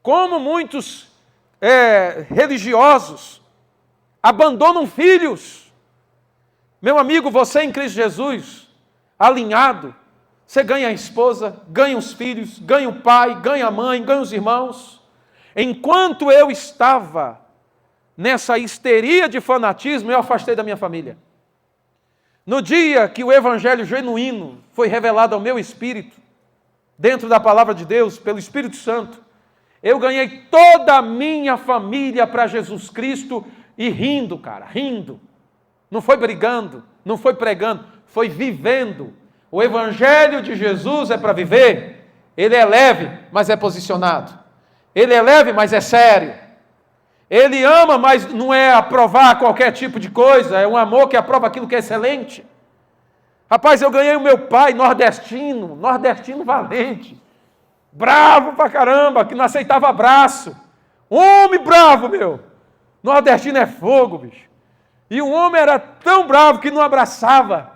Como muitos religiosos abandonam filhos. Meu amigo, você em Cristo Jesus, alinhado, você ganha a esposa, ganha os filhos, ganha o pai, ganha a mãe, ganha os irmãos. Enquanto eu estava nessa histeria de fanatismo, eu afastei da minha família. No dia que o Evangelho genuíno foi revelado ao meu espírito, dentro da palavra de Deus, pelo Espírito Santo, eu ganhei toda a minha família para Jesus Cristo e rindo, cara, rindo. Não foi brigando, não foi pregando, foi vivendo. O Evangelho de Jesus é para viver. Ele é leve, mas é posicionado. Ele é leve, mas é sério. Ele ama, mas não é aprovar qualquer tipo de coisa, é um amor que aprova aquilo que é excelente. Rapaz, eu ganhei o meu pai nordestino valente, bravo pra caramba, que não aceitava abraço. Homem bravo, meu. Nordestino é fogo, bicho. E o homem era tão bravo que não abraçava.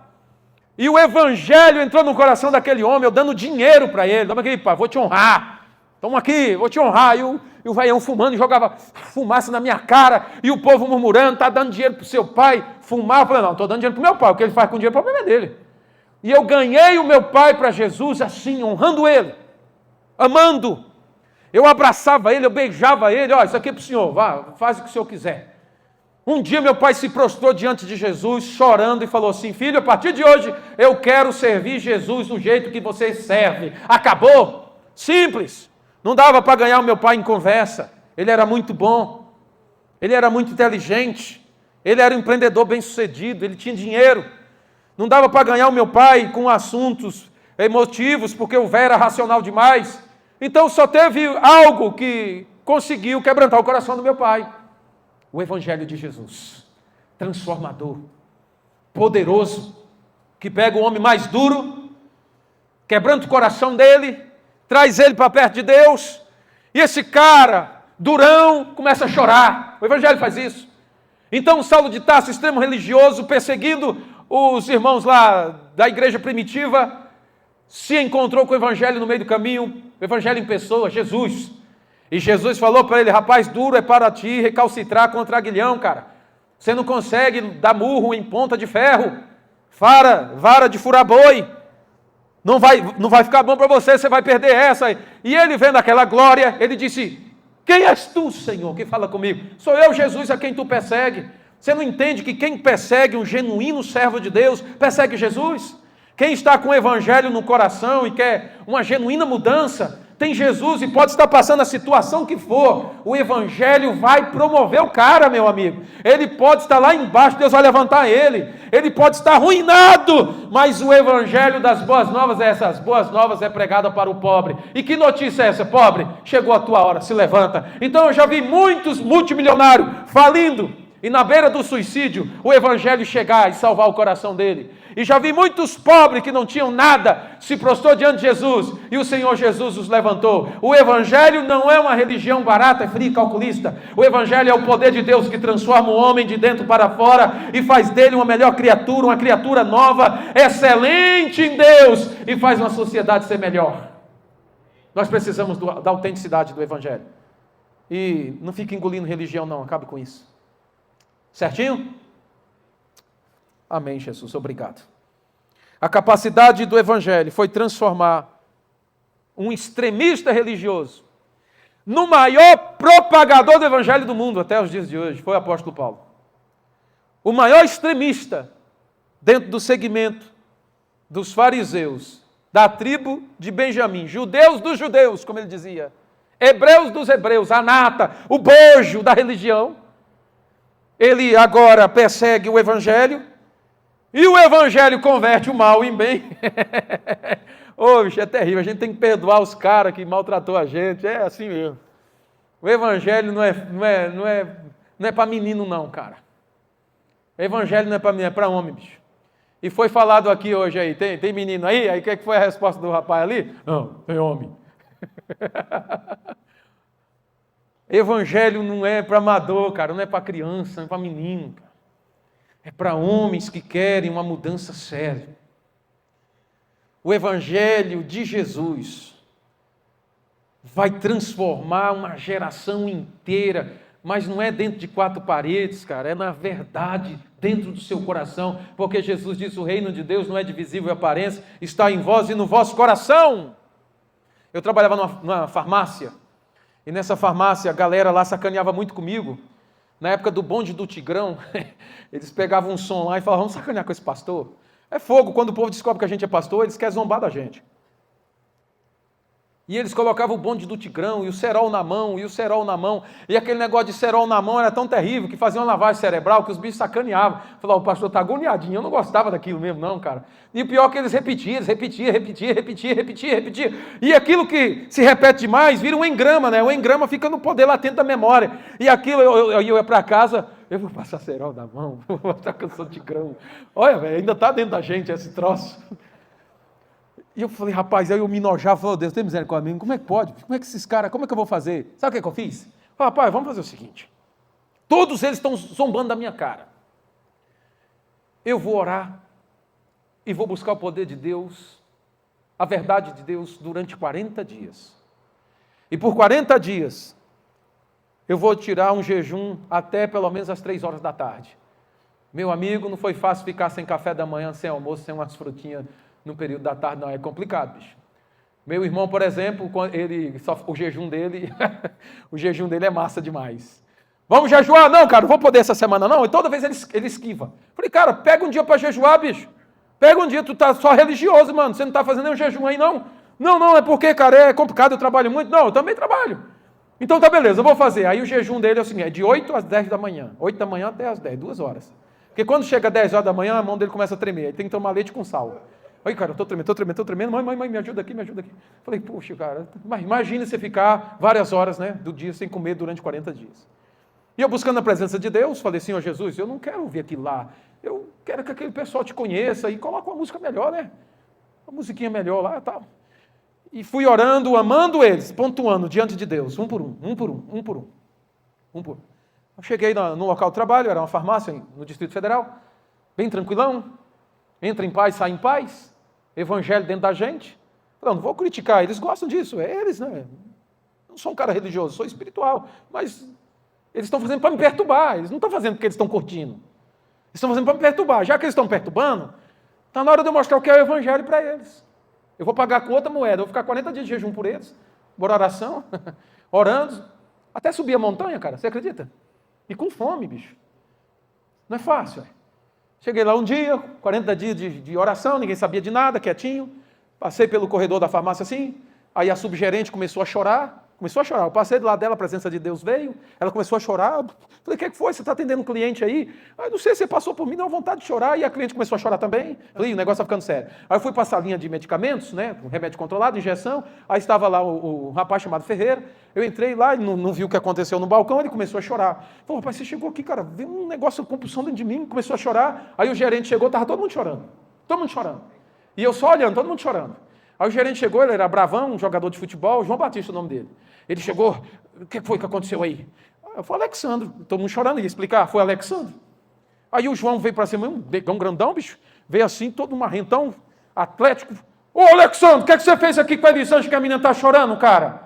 E o Evangelho entrou no coração daquele homem, eu dando dinheiro para ele. Toma aqui, pai, vou te honrar. Toma aqui, vou te honrar. E o veião fumando e jogava fumaça na minha cara. E o povo murmurando, está dando dinheiro para o seu pai fumar. Eu falei, não, estou dando dinheiro para o meu pai. O que ele faz com o dinheiro é problema dele. E eu ganhei o meu pai para Jesus assim, honrando ele, amando. Eu abraçava ele, eu beijava ele. Ó, isso aqui é para o senhor, vá, faz o que o senhor quiser. Um dia meu pai se prostrou diante de Jesus, chorando, e falou assim, filho, a partir de hoje eu quero servir Jesus do jeito que você serve. Acabou. Simples. Não dava para ganhar o meu pai em conversa. Ele era muito bom. Ele era muito inteligente. Ele era um empreendedor bem-sucedido. Ele tinha dinheiro. Não dava para ganhar o meu pai com assuntos emotivos, porque o velho era racional demais. Então só teve algo que conseguiu quebrantar o coração do meu pai. O Evangelho de Jesus. Transformador. Poderoso. Que pega o homem mais duro, quebranta o coração dele, traz ele para perto de Deus, e esse cara, durão, começa a chorar. O Evangelho faz isso. Então Saulo de Tarso, extremo religioso, perseguindo os irmãos lá da igreja primitiva, se encontrou com o Evangelho no meio do caminho, o Evangelho em pessoa, Jesus. E Jesus falou para ele, rapaz, duro é para ti recalcitrar contra aguilhão, cara. Você não consegue dar murro em ponta de ferro, vara de furar boi. Não vai ficar bom para você, você vai perder essa. E ele vendo aquela glória, ele disse, quem és tu, Senhor, que fala comigo? Sou eu, Jesus, a quem tu persegue. Você não entende que quem persegue um genuíno servo de Deus, persegue Jesus? Quem está com o Evangelho no coração e quer uma genuína mudança, tem Jesus e pode estar passando a situação que for, o Evangelho vai promover o cara, meu amigo. Ele pode estar lá embaixo, Deus vai levantar ele. Ele pode estar arruinado, mas o Evangelho das boas novas é essa. As boas novas é pregada para o pobre. E que notícia é essa, pobre? Chegou a tua hora, se levanta. Então eu já vi muitos multimilionários falindo, e na beira do suicídio, o Evangelho chegar e salvar o coração dele. E já vi muitos pobres que não tinham nada, se prostrou diante de Jesus, e o Senhor Jesus os levantou. O Evangelho não é uma religião barata, fria e calculista. O Evangelho é o poder de Deus que transforma o homem de dentro para fora e faz dele uma melhor criatura, uma criatura nova, excelente em Deus, e faz uma sociedade ser melhor. Nós precisamos da autenticidade do Evangelho. E não fique engolindo religião não, acabe com isso. Certinho? Amém, Jesus, obrigado. A capacidade do Evangelho foi transformar um extremista religioso no maior propagador do Evangelho do mundo até os dias de hoje, foi o apóstolo Paulo. O maior extremista dentro do segmento dos fariseus, da tribo de Benjamim, judeus dos judeus, como ele dizia, hebreus dos hebreus, a nata, o bojo da religião. Ele agora persegue o Evangelho, e o Evangelho converte o mal em bem. Ô, bicho, é terrível, a gente tem que perdoar os caras que maltratou a gente, é assim mesmo. O Evangelho não é para menino não, cara. O Evangelho não é para menino, é para homem, bicho. E foi falado aqui hoje aí, tem menino aí? Aí o que foi a resposta do rapaz ali? Não, tem homem. Evangelho não é para amador, cara, não é para criança, não é para menino, cara. É para homens que querem uma mudança séria. O Evangelho de Jesus vai transformar uma geração inteira, mas não é dentro de quatro paredes, cara, é na verdade, dentro do seu coração, porque Jesus disse, o reino de Deus não é de visível aparência, está em vós e no vosso coração. Eu trabalhava numa farmácia, e nessa farmácia a galera lá sacaneava muito comigo. Na época do bonde do Tigrão, eles pegavam um som lá e falavam, vamos sacanear com esse pastor. É fogo, quando o povo descobre que a gente é pastor, eles querem zombar da gente. E eles colocavam o bonde do Tigrão, e o cerol na mão, e aquele negócio de cerol na mão era tão terrível, que fazia uma lavagem cerebral, que os bichos sacaneavam. Falavam, o pastor está agoniadinho, eu não gostava daquilo mesmo não, cara. E o pior é que eles repetiam. E aquilo que se repete demais, vira um engrama, né? O engrama fica no poder latente da memória. E aquilo, eu ia para casa, eu vou passar cerol na mão, vou passar canção de Tigrão. Olha, velho, ainda está dentro da gente esse troço. E eu falei, rapaz, aí eu me enojava, falei, Deus, tem misericórdia de mim, como é que pode? Como é que esses caras, como é que eu vou fazer? Sabe o que eu fiz? Falei, rapaz, vamos fazer o seguinte, todos eles estão zombando da minha cara. Eu vou orar e vou buscar o poder de Deus, a verdade de Deus, durante 40 dias. E por 40 dias, eu vou tirar um jejum até pelo menos às 3 horas da tarde. Meu amigo, não foi fácil ficar sem café da manhã, sem almoço, sem umas frutinhas, no período da tarde, não, é complicado, bicho. Meu irmão, por exemplo, o jejum dele é massa demais. Vamos jejuar? Não, cara, não vou poder essa semana não. E toda vez ele esquiva. Falei, cara, pega um dia para jejuar, bicho. Pega um dia, tu tá só religioso, mano, você não tá fazendo nenhum jejum aí, não. Não, é porque, cara, é complicado, eu trabalho muito. Não, eu também trabalho. Então tá, beleza, eu vou fazer. Aí o jejum dele é o seguinte, é de 8 às 10 da manhã. 8 da manhã até às 10, 2 horas. Porque quando chega 10 horas da manhã, a mão dele começa a tremer. Ele tem que tomar leite com sal. Aí, cara, eu tô tremendo. Mãe, me ajuda aqui. Falei, puxa, cara, imagina você ficar várias horas, né, do dia sem comer durante 40 dias. E eu buscando a presença de Deus, falei, Senhor Jesus, eu não quero ouvir aquilo lá. Eu quero que aquele pessoal te conheça e coloque uma música melhor, né? Uma musiquinha melhor lá e tal. E fui orando, amando eles, pontuando diante de Deus, um por um. Eu cheguei no local de trabalho, era uma farmácia no Distrito Federal, bem tranquilão, entra em paz, sai em paz, evangelho dentro da gente. Não vou criticar, eles gostam disso, é eles, né? Não sou um cara religioso, sou espiritual, mas eles estão fazendo para me perturbar, eles não estão fazendo porque eles estão curtindo. Eles estão fazendo para me perturbar. Já que eles estão perturbando, está na hora de eu mostrar o que é o evangelho para eles. Eu vou pagar com outra moeda, eu vou ficar 40 dias de jejum por eles, por oração, orando, até subir a montanha, cara, você acredita? E com fome, bicho. Não é fácil, Cheguei lá um dia, 40 dias de oração, ninguém sabia de nada, quietinho. Passei pelo corredor da farmácia assim, aí a subgerente começou a chorar. Eu passei do lado dela, a presença de Deus veio, ela começou a chorar. Falei, o que foi? Você está atendendo um cliente aí? Aí, não sei, você passou por mim, deu vontade de chorar, e a cliente começou a chorar também. Falei, o negócio está ficando sério. Aí eu fui passar a linha de medicamentos, né, um remédio controlado, injeção, aí estava lá o rapaz chamado Ferreira, eu entrei lá, e não vi o que aconteceu no balcão, ele começou a chorar. Falei, rapaz, você chegou aqui, cara, viu um negócio, compulsão dentro de mim, começou a chorar, aí o gerente chegou, estava todo mundo chorando. Todo mundo chorando. E eu só olhando, todo mundo chorando. Aí o gerente chegou, ele era bravão, um jogador de futebol, João Batista o nome dele. Ele chegou, o que foi que aconteceu aí? Eu falei, Alexandre, todo mundo chorando, ia explicar, foi Alexandre. Aí o João veio para cima, um negão grandão, bicho, veio assim, todo marrentão, atlético. Ô Alexandre, o que você fez aqui com a Elisângela que a menina tá chorando, cara?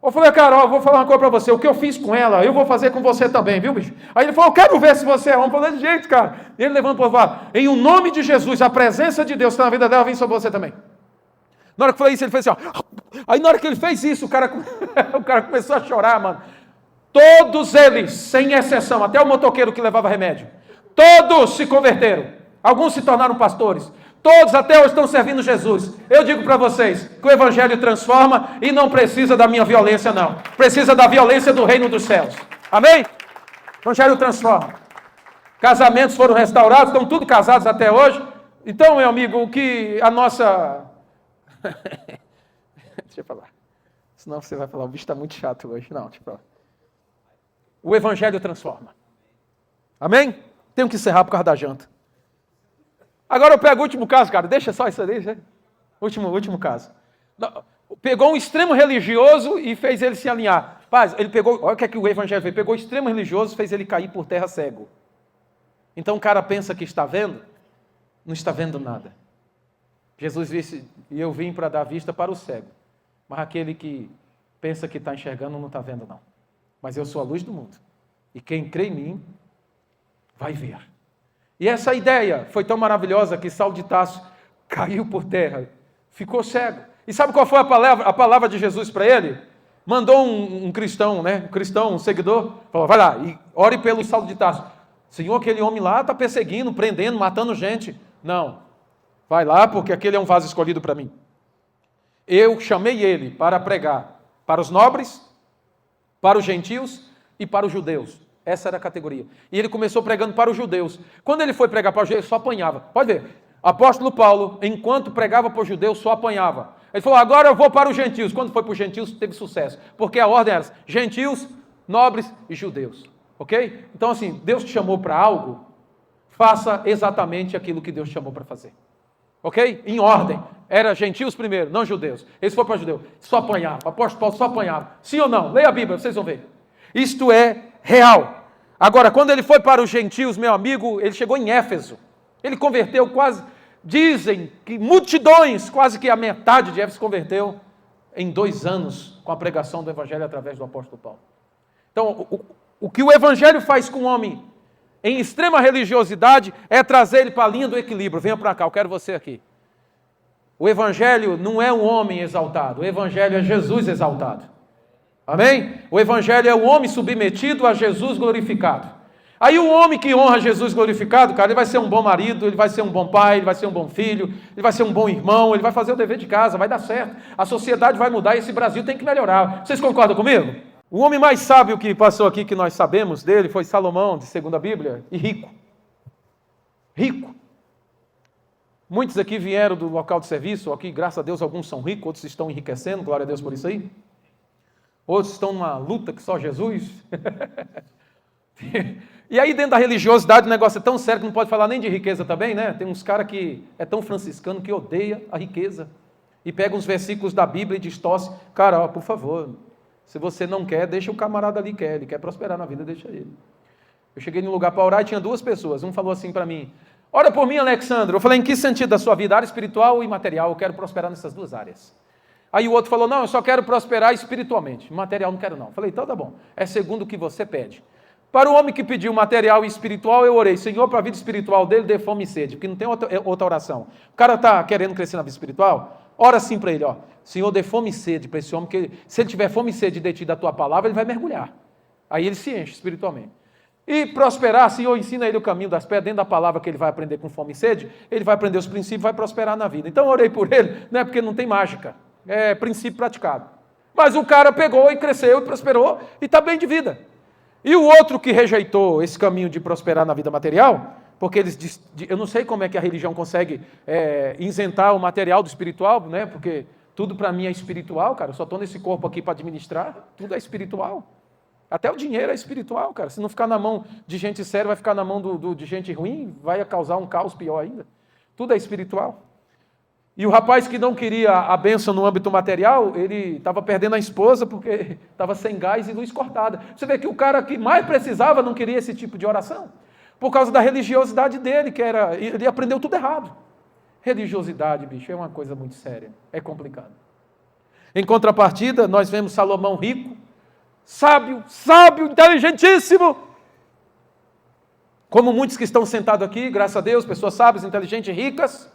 Eu falei, cara, ó, vou falar uma coisa para você, o que eu fiz com ela, eu vou fazer com você também, viu, bicho? Aí ele falou, eu quero ver se você é homem. Eu falei, gente, cara. E ele levantou e falou, em o nome de Jesus, a presença de Deus que está na vida dela, vem sobre você também. Na hora que eu falei isso, ele fez assim, ó. Aí na hora que ele fez isso, o cara começou a chorar, mano. Todos eles, sem exceção, até o motoqueiro que levava remédio, todos se converteram. Alguns se tornaram pastores. Todos até hoje estão servindo Jesus. Eu digo para vocês que o Evangelho transforma e não precisa da minha violência, não. Precisa da violência do reino dos céus. Amém? O Evangelho transforma. Casamentos foram restaurados, estão tudo casados até hoje. Então, meu amigo, o que a nossa... Deixa eu falar. Senão você vai falar, o bicho está muito chato hoje. Não, deixa eu falar. O Evangelho transforma. Amém? Tenho que encerrar por causa da janta. Agora eu pego o último caso, cara. Deixa só isso ali. Último caso. Pegou um extremo religioso e fez ele se alinhar. Paz, ele pegou... Olha o que é que o Evangelho fez. Pegou o extremo religioso e fez ele cair por terra cego. Então o cara pensa que está vendo, não está vendo nada. Jesus disse, e eu vim para dar vista para o cego. Mas aquele que pensa que está enxergando não está vendo, não. Mas eu sou a luz do mundo. E quem crê em mim, vai ver. E essa ideia foi tão maravilhosa que Saulo de Tarso caiu por terra, ficou cego. E sabe qual foi a palavra de Jesus para ele? Mandou um cristão, né? Um seguidor, falou, vai lá e ore pelo Saulo de Tarso. Senhor, aquele homem lá está perseguindo, prendendo, matando gente. Não, vai lá porque aquele é um vaso escolhido para mim. Eu chamei ele para pregar para os nobres, para os gentios e para os judeus. Essa era a categoria. E ele começou pregando para os judeus. Quando ele foi pregar para os judeus, só apanhava. Pode ver. Apóstolo Paulo, enquanto pregava para os judeus, só apanhava. Ele falou, agora eu vou para os gentios. Quando foi para os gentios, teve sucesso. Porque a ordem era gentios, nobres e judeus. Ok? Então assim, Deus te chamou para algo, faça exatamente aquilo que Deus te chamou para fazer. Ok? Em ordem. Era gentios primeiro, não judeus. Eles foram para judeus. Só apanhava. O apóstolo Paulo só apanhava. Sim ou não? Leia a Bíblia, vocês vão ver. Isto é real. Agora, quando ele foi para os gentios, meu amigo, ele chegou em Éfeso. Ele converteu quase, dizem que multidões, quase que a metade de Éfeso converteu em 2 anos com a pregação do Evangelho através do apóstolo Paulo. Então, o que o Evangelho faz com o homem em extrema religiosidade é trazer ele para a linha do equilíbrio. Venha para cá, eu quero você aqui. O Evangelho não é um homem exaltado, o Evangelho é Jesus exaltado. Amém? O Evangelho é o homem submetido a Jesus glorificado. Aí o homem que honra Jesus glorificado, cara, ele vai ser um bom marido, ele vai ser um bom pai, ele vai ser um bom filho, ele vai ser um bom irmão, ele vai fazer o dever de casa, vai dar certo. A sociedade vai mudar e esse Brasil tem que melhorar. Vocês concordam comigo? O homem mais sábio que passou aqui, que nós sabemos dele, foi Salomão, de 2ª Bíblia, e rico. Rico. Muitos aqui vieram do local de serviço, aqui, graças a Deus, alguns são ricos, outros estão enriquecendo, glória a Deus por isso aí. Outros estão numa luta que só Jesus. E aí dentro da religiosidade o negócio é tão sério que não pode falar nem de riqueza também, né? Tem uns caras que é tão franciscano que odeia a riqueza. E pega uns versículos da Bíblia e distorce. Cara, ó, por favor, se você não quer, deixa o camarada ali quer. Ele quer prosperar na vida, deixa ele. Eu cheguei num lugar para orar e tinha 2 pessoas. Um falou assim para mim, ora por mim, Alexandre. Eu falei, em que sentido da sua vida? Área espiritual e material. Eu quero prosperar nessas 2 áreas. Aí o outro falou, não, eu só quero prosperar espiritualmente, material não quero não. Falei, então tá bom, é segundo o que você pede. Para o homem que pediu material e espiritual, eu orei, Senhor, para a vida espiritual dele, dê fome e sede, porque não tem outra oração. O cara está querendo crescer na vida espiritual, ora assim para ele, ó, Senhor, dê fome e sede para esse homem, porque se ele tiver fome e sede de ti da tua palavra, ele vai mergulhar. Aí ele se enche espiritualmente. E prosperar, Senhor, ensina ele o caminho das pedras, dentro da palavra que ele vai aprender com fome e sede, ele vai aprender os princípios, vai prosperar na vida. Então eu orei por ele, não é porque não tem mágica. É princípio praticado. Mas o cara pegou e cresceu e prosperou e está bem de vida. E o outro que rejeitou esse caminho de prosperar na vida material, porque eles, eu não sei como é que a religião consegue isentar o material do espiritual, né? Porque tudo para mim é espiritual, cara. Eu só estou nesse corpo aqui para administrar, tudo é espiritual. Até o dinheiro é espiritual, cara. Se não ficar na mão de gente séria, vai ficar na mão de gente ruim, vai causar um caos pior ainda. Tudo é espiritual. E o rapaz que não queria a bênção no âmbito material, ele estava perdendo a esposa porque estava sem gás e luz cortada. Você vê que o cara que mais precisava não queria esse tipo de oração, por causa da religiosidade dele, ele aprendeu tudo errado. Religiosidade, bicho, é uma coisa muito séria, é complicado. Em contrapartida, nós vemos Salomão rico, sábio, inteligentíssimo. Como muitos que estão sentados aqui, graças a Deus, pessoas sábias, inteligentes e ricas.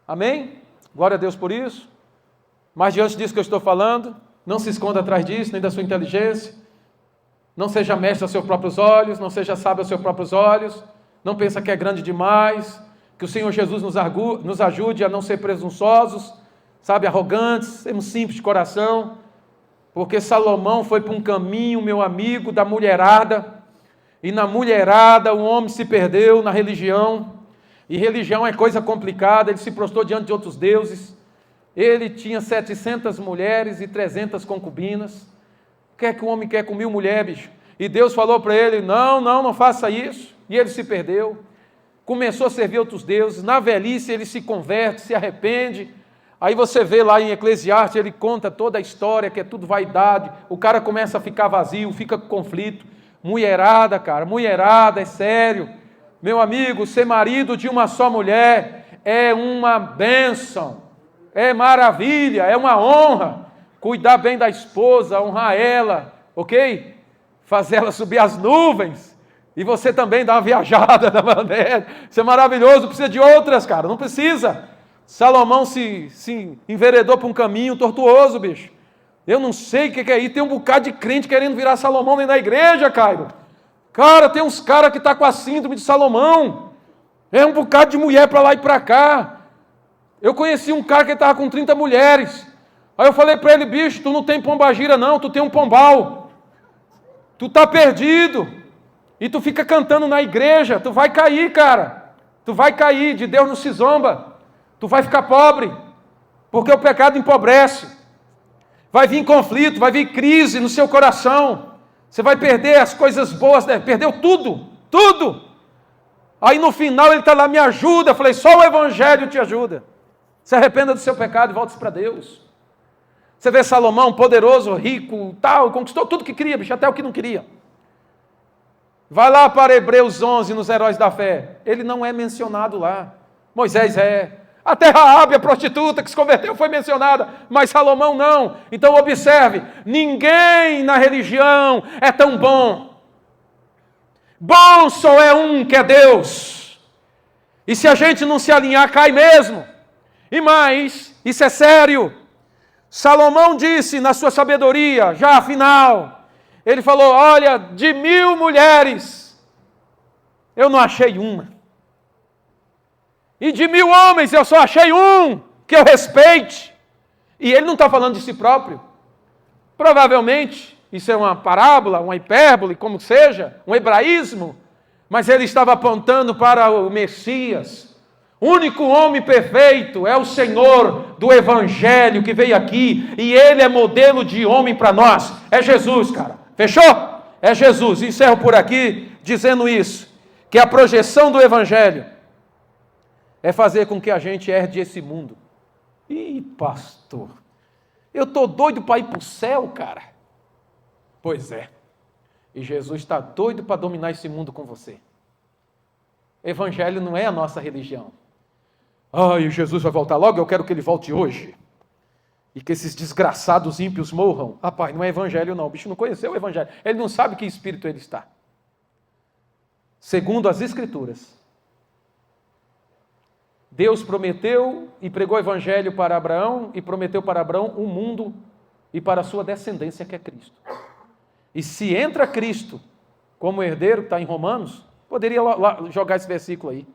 Amém? Glória a Deus por isso. Mas diante disso que eu estou falando, não se esconda atrás disso, nem da sua inteligência. Não seja mestre aos seus próprios olhos, não seja sábio aos seus próprios olhos. Não pensa que é grande demais. Que o Senhor Jesus nos ajude a não ser presunçosos, sabe, arrogantes, sermos simples de coração. Porque Salomão foi para um caminho, meu amigo, da mulherada. E na mulherada o homem se perdeu na religião. E religião é coisa complicada, ele se prostrou diante de outros deuses. Ele tinha 700 mulheres e 300 concubinas. O que é que o homem quer com 1000 mulheres, bicho? E Deus falou para ele, não faça isso. E ele se perdeu. Começou a servir outros deuses. Na velhice ele se converte, se arrepende. Aí você vê lá em Eclesiastes, ele conta toda a história, que é tudo vaidade. O cara começa a ficar vazio, fica com conflito. Mulherada, cara, mulherada, é sério. Meu amigo, ser marido de uma só mulher é uma bênção, é maravilha, é uma honra. Cuidar bem da esposa, honrar ela, ok? Fazer ela subir as nuvens. E você também dar uma viajada na maneira. Isso é maravilhoso, precisa de outras, cara, não precisa. Salomão se enveredou para um caminho tortuoso, bicho. Eu não sei o que é isso. Tem um bocado de crente querendo virar Salomão dentro da igreja, Cairo. Cara, tem uns caras que estão com a síndrome de Salomão. É um bocado de mulher para lá e para cá. Eu conheci um cara que estava com 30 mulheres. Aí eu falei para ele, bicho, tu não tem pombagira não, tu tem um pombal. Tu tá perdido. E tu fica cantando na igreja, tu vai cair, cara. Tu vai cair, de Deus não se zomba. Tu vai ficar pobre, porque o pecado empobrece. Vai vir conflito, vai vir crise no seu coração. Você vai perder as coisas boas, né? Perdeu tudo. Aí no final ele está lá, me ajuda. Eu falei, só o evangelho te ajuda. Se arrependa do seu pecado e volte para Deus. Você vê Salomão, poderoso, rico, tal, conquistou tudo que queria, bicho, até o que não queria. Vai lá para Hebreus 11, nos heróis da fé. Ele não é mencionado lá. Moisés é. Até Raabe, a prostituta que se converteu, foi mencionada, mas Salomão não. Então observe, ninguém na religião é tão bom. Bom só é um, que é Deus. E se a gente não se alinhar, cai mesmo. E mais, isso é sério. Salomão disse na sua sabedoria, já afinal, ele falou, olha, de 1000 mulheres, eu não achei uma. E de 1000 homens eu só achei um que eu respeite. E ele não está falando de si próprio. Provavelmente, isso é uma parábola, uma hipérbole, como seja, um hebraísmo. Mas ele estava apontando para o Messias. O único homem perfeito é o Senhor do Evangelho que veio aqui. E ele é modelo de homem para nós. É Jesus, cara. Fechou? É Jesus. Encerro por aqui dizendo isso. Que a projeção do Evangelho é fazer com que a gente herde esse mundo. Ih, pastor, eu estou doido para ir para o céu, cara. Pois é. E Jesus está doido para dominar esse mundo com você. Evangelho não é a nossa religião. Ai, Jesus vai voltar logo, eu quero que ele volte hoje. E que esses desgraçados ímpios morram. Rapaz, não é evangelho não, o bicho não conheceu o evangelho. Ele não sabe que espírito ele está. Segundo as Escrituras, Deus prometeu e pregou o evangelho para Abraão e prometeu para Abraão um mundo e para a sua descendência que é Cristo. E se entra Cristo como herdeiro, que está em Romanos, poderia lá jogar esse versículo aí.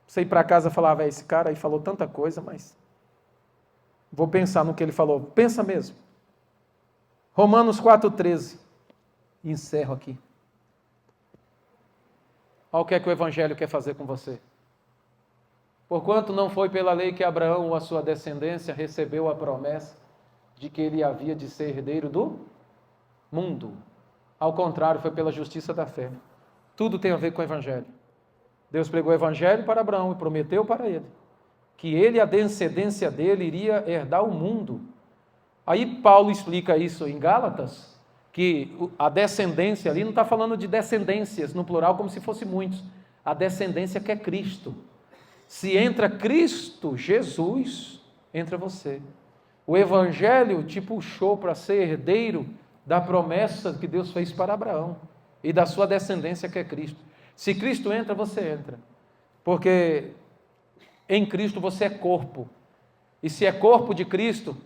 Você ir para casa e falar, esse cara aí falou tanta coisa, mas vou pensar no que ele falou. Pensa mesmo. Romanos 4,13. Encerro aqui. Olha o que é que o evangelho quer fazer com você. Porquanto não foi pela lei que Abraão ou a sua descendência recebeu a promessa de que ele havia de ser herdeiro do mundo. Ao contrário, foi pela justiça da fé. Tudo tem a ver com o evangelho. Deus pregou o evangelho para Abraão e prometeu para ele que ele, a descendência dele, iria herdar o mundo. Aí Paulo explica isso em Gálatas, que a descendência ali não está falando de descendências no plural como se fosse muitos. A descendência que é Cristo. Se entra Cristo, Jesus, entra você. O evangelho te puxou para ser herdeiro da promessa que Deus fez para Abraão e da sua descendência que é Cristo. Se Cristo entra, você entra. Porque em Cristo você é corpo. E se é corpo de Cristo,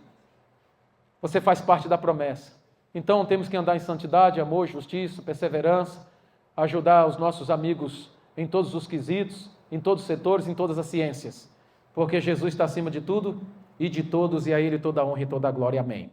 você faz parte da promessa. Então temos que andar em santidade, amor, justiça, perseverança, ajudar os nossos amigos em todos os quesitos, em todos os setores, em todas as ciências. Porque Jesus está acima de tudo e de todos, e a Ele toda a honra e toda a glória. Amém.